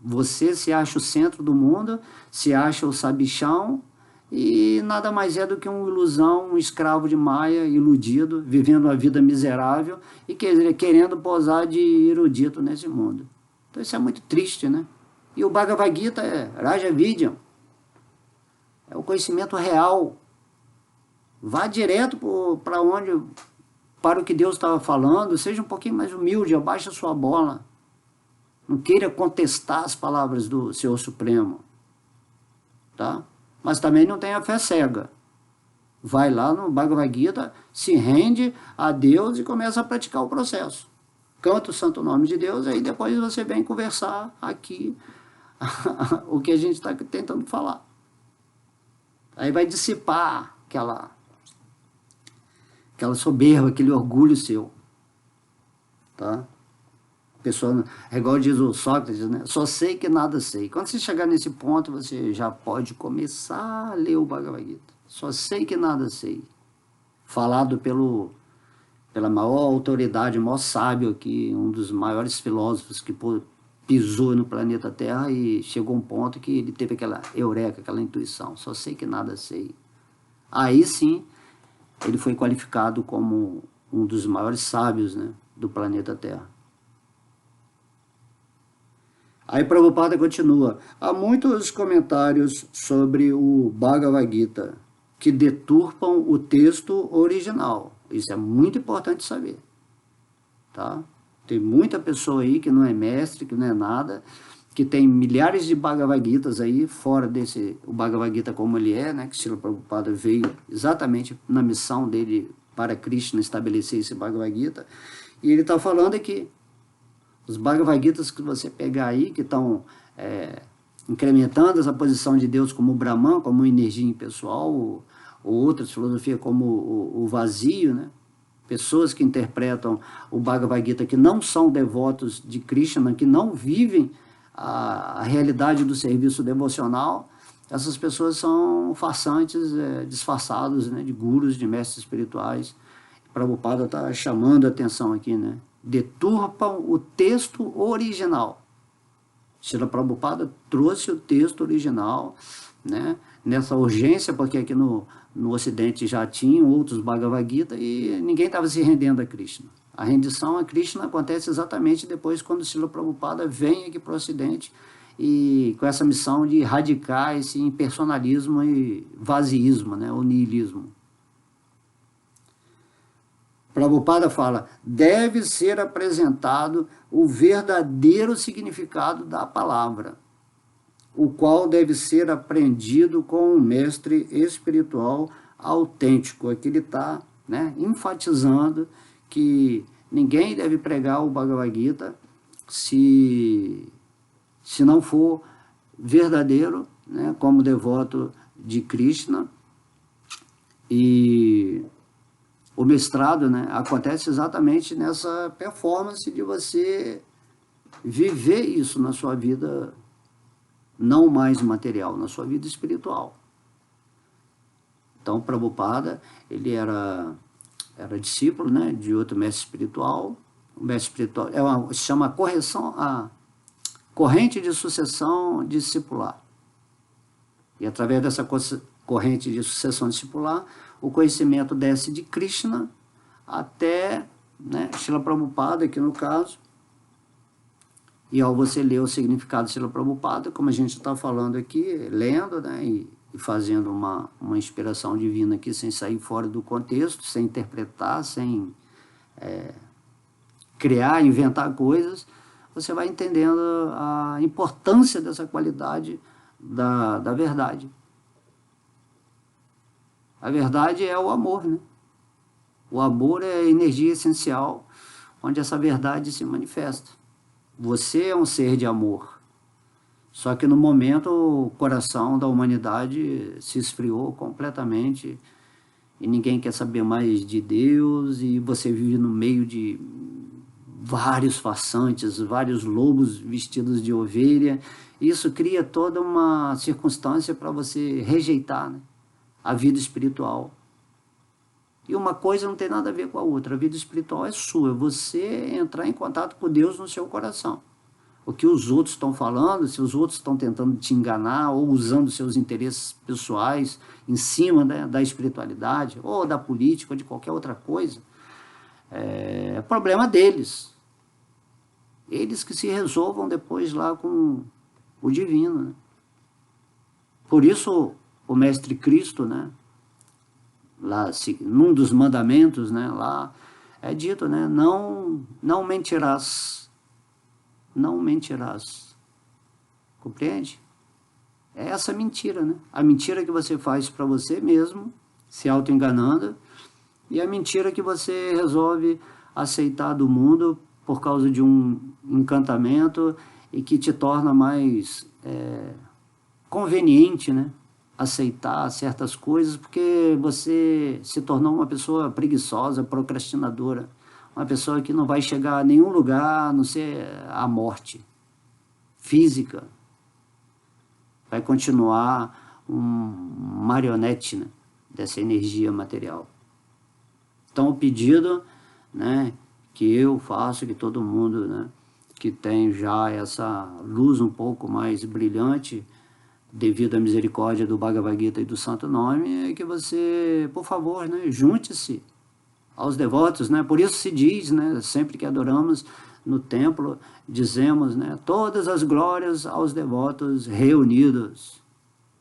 Você se acha o centro do mundo, se acha o sabichão, e nada mais é do que uma ilusão, um escravo de Maia, iludido, vivendo uma vida miserável e querendo posar de erudito nesse mundo. Então isso é muito triste, né? E o Bhagavad Gita é Raja Vidyam, é o conhecimento real. Vá direto para o que Deus estava falando, seja um pouquinho mais humilde, abaixa a sua bola. Não queira contestar as palavras do Senhor Supremo, tá? Mas também não tenha fé cega. Vai lá no Bhagavad Gita, se rende a Deus e começa a praticar o processo. Canta o santo nome de Deus, aí depois você vem conversar aqui o que a gente está tentando falar. Aí vai dissipar aquela soberba, aquele orgulho seu, tá? A pessoa, é igual diz o Sócrates, né? Só sei que nada sei. Quando você chegar nesse ponto, você já pode começar a ler o Bhagavad Gita. Só sei que nada sei. Falado pela maior autoridade, o maior sábio aqui, um dos maiores filósofos que pisou no planeta Terra e chegou a um ponto que ele teve aquela eureka, aquela intuição. Só sei que nada sei. Aí sim, ele foi qualificado como um dos maiores sábios, né, do planeta Terra. Aí Prabhupada continua. Há muitos comentários sobre o Bhagavad Gita que deturpam o texto original. Isso é muito importante saber, tá? Tem muita pessoa aí que não é mestre, que não é nada, que tem milhares de Bhagavad Gitas aí, fora o Bhagavad Gita como ele é, né? Que Srila Prabhupada veio exatamente na missão dele para Krishna estabelecer esse Bhagavad Gita. E ele está falando que os Bhagavad Gitas que você pegar aí, que estão incrementando essa posição de Deus como o Brahman, como energia impessoal, ou outras filosofias como o vazio, né? Pessoas que interpretam o Bhagavad Gita que não são devotos de Krishna, que não vivem a realidade do serviço devocional, essas pessoas são farsantes, disfarçados, né, de gurus, de mestres espirituais. Prabhupada está chamando a atenção aqui, né? Deturpam o texto original. Srila Prabhupada trouxe o texto original, né, nessa urgência, porque aqui no Ocidente já tinham outros Bhagavad Gita e ninguém estava se rendendo a Krishna. A rendição a Krishna acontece exatamente depois quando Srila Prabhupada vem aqui para o Ocidente e com essa missão de erradicar esse impersonalismo e vaziismo, né, o niilismo. Prabhupada fala, deve ser apresentado o verdadeiro significado da palavra, o qual deve ser aprendido com um mestre espiritual autêntico. Aqui ele está, né, enfatizando que ninguém deve pregar o Bhagavad Gita se não for verdadeiro, né, como devoto de Krishna. E o mestrado, né, acontece exatamente nessa performance de você viver isso na sua vida não mais material, na sua vida espiritual. Então, Prabhupada, ele era discípulo, né, de outro mestre espiritual. O mestre espiritual se chama a corrente de sucessão discipular. E através dessa corrente de sucessão discipular, o conhecimento desce de Krishna até, né, Srila Prabhupada, aqui no caso. E ao você ler o significado de Srila Prabhupada, como a gente está falando aqui, lendo, né, e fazendo uma inspiração divina aqui, sem sair fora do contexto, sem interpretar, sem criar, inventar coisas, você vai entendendo a importância dessa qualidade da verdade. A verdade é o amor, né? O amor é a energia essencial onde essa verdade se manifesta. Você é um ser de amor. Só que no momento o coração da humanidade se esfriou completamente e ninguém quer saber mais de Deus, e você vive no meio de vários façantes, vários lobos vestidos de ovelha. Isso cria toda uma circunstância para você rejeitar, né, a vida espiritual. E uma coisa não tem nada a ver com a outra. A vida espiritual é sua, você entrar em contato com Deus no seu coração. O que os outros estão falando, se os outros estão tentando te enganar ou usando seus interesses pessoais em cima, né, da espiritualidade, ou da política, ou de qualquer outra coisa, é problema deles. Eles que se resolvam depois lá com o divino, né? Por isso o Mestre Cristo, né, lá, num dos mandamentos, né, lá é dito, né, não mentirás. Não mentirás. Compreende? É essa mentira, né? A mentira que você faz para você mesmo, se auto-enganando, e a mentira que você resolve aceitar do mundo por causa de um encantamento e que te torna mais conveniente, né, aceitar certas coisas, porque você se tornou uma pessoa preguiçosa, procrastinadora, uma pessoa que não vai chegar a nenhum lugar, a não ser a morte física. Vai continuar um marionete, né, dessa energia material. Então o pedido, né, que eu faço, que todo mundo, né, que tem já essa luz um pouco mais brilhante, devido à misericórdia do Bhagavad Gita e do Santo Nome, é que você, por favor, né, junte-se aos devotos, né? Por isso se diz, né, sempre que adoramos no templo, dizemos, né, todas as glórias aos devotos reunidos.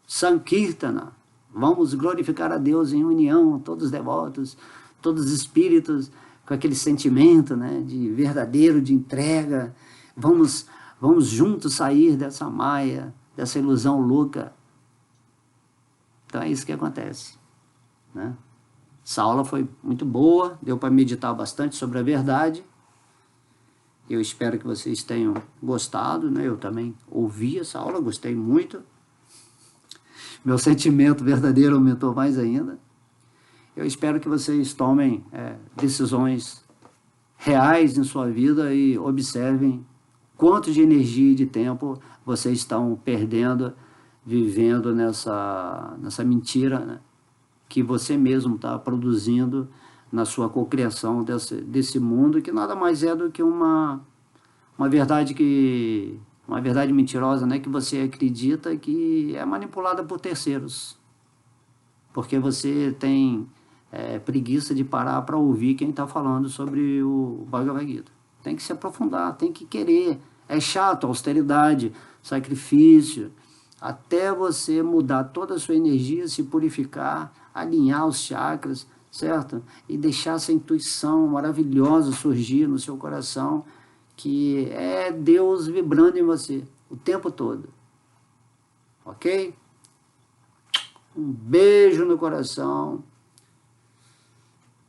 Sankirtana, vamos glorificar a Deus em união, todos os devotos, todos os espíritos, com aquele sentimento, né, de verdadeiro, de entrega. Vamos juntos sair dessa maia, dessa ilusão louca. Então é isso que acontece, né? Essa aula foi muito boa, deu para meditar bastante sobre a verdade. Eu espero que vocês tenham gostado, né? Eu também ouvi essa aula, gostei muito. Meu sentimento verdadeiro aumentou mais ainda. Eu espero que vocês tomem decisões reais em sua vida e observem quanto de energia e de tempo vocês estão perdendo, vivendo nessa mentira, né, que você mesmo está produzindo na sua cocriação desse mundo, que nada mais é do que uma verdade mentirosa, né, que você acredita que é manipulada por terceiros, porque você tem preguiça de parar para ouvir quem está falando sobre o Bhagavad Gita. Tem que se aprofundar, tem que querer. É chato, austeridade, sacrifício, até você mudar toda a sua energia, se purificar, alinhar os chakras, certo? E deixar essa intuição maravilhosa surgir no seu coração, que é Deus vibrando em você o tempo todo. Ok? Um beijo no coração.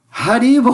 Haribo!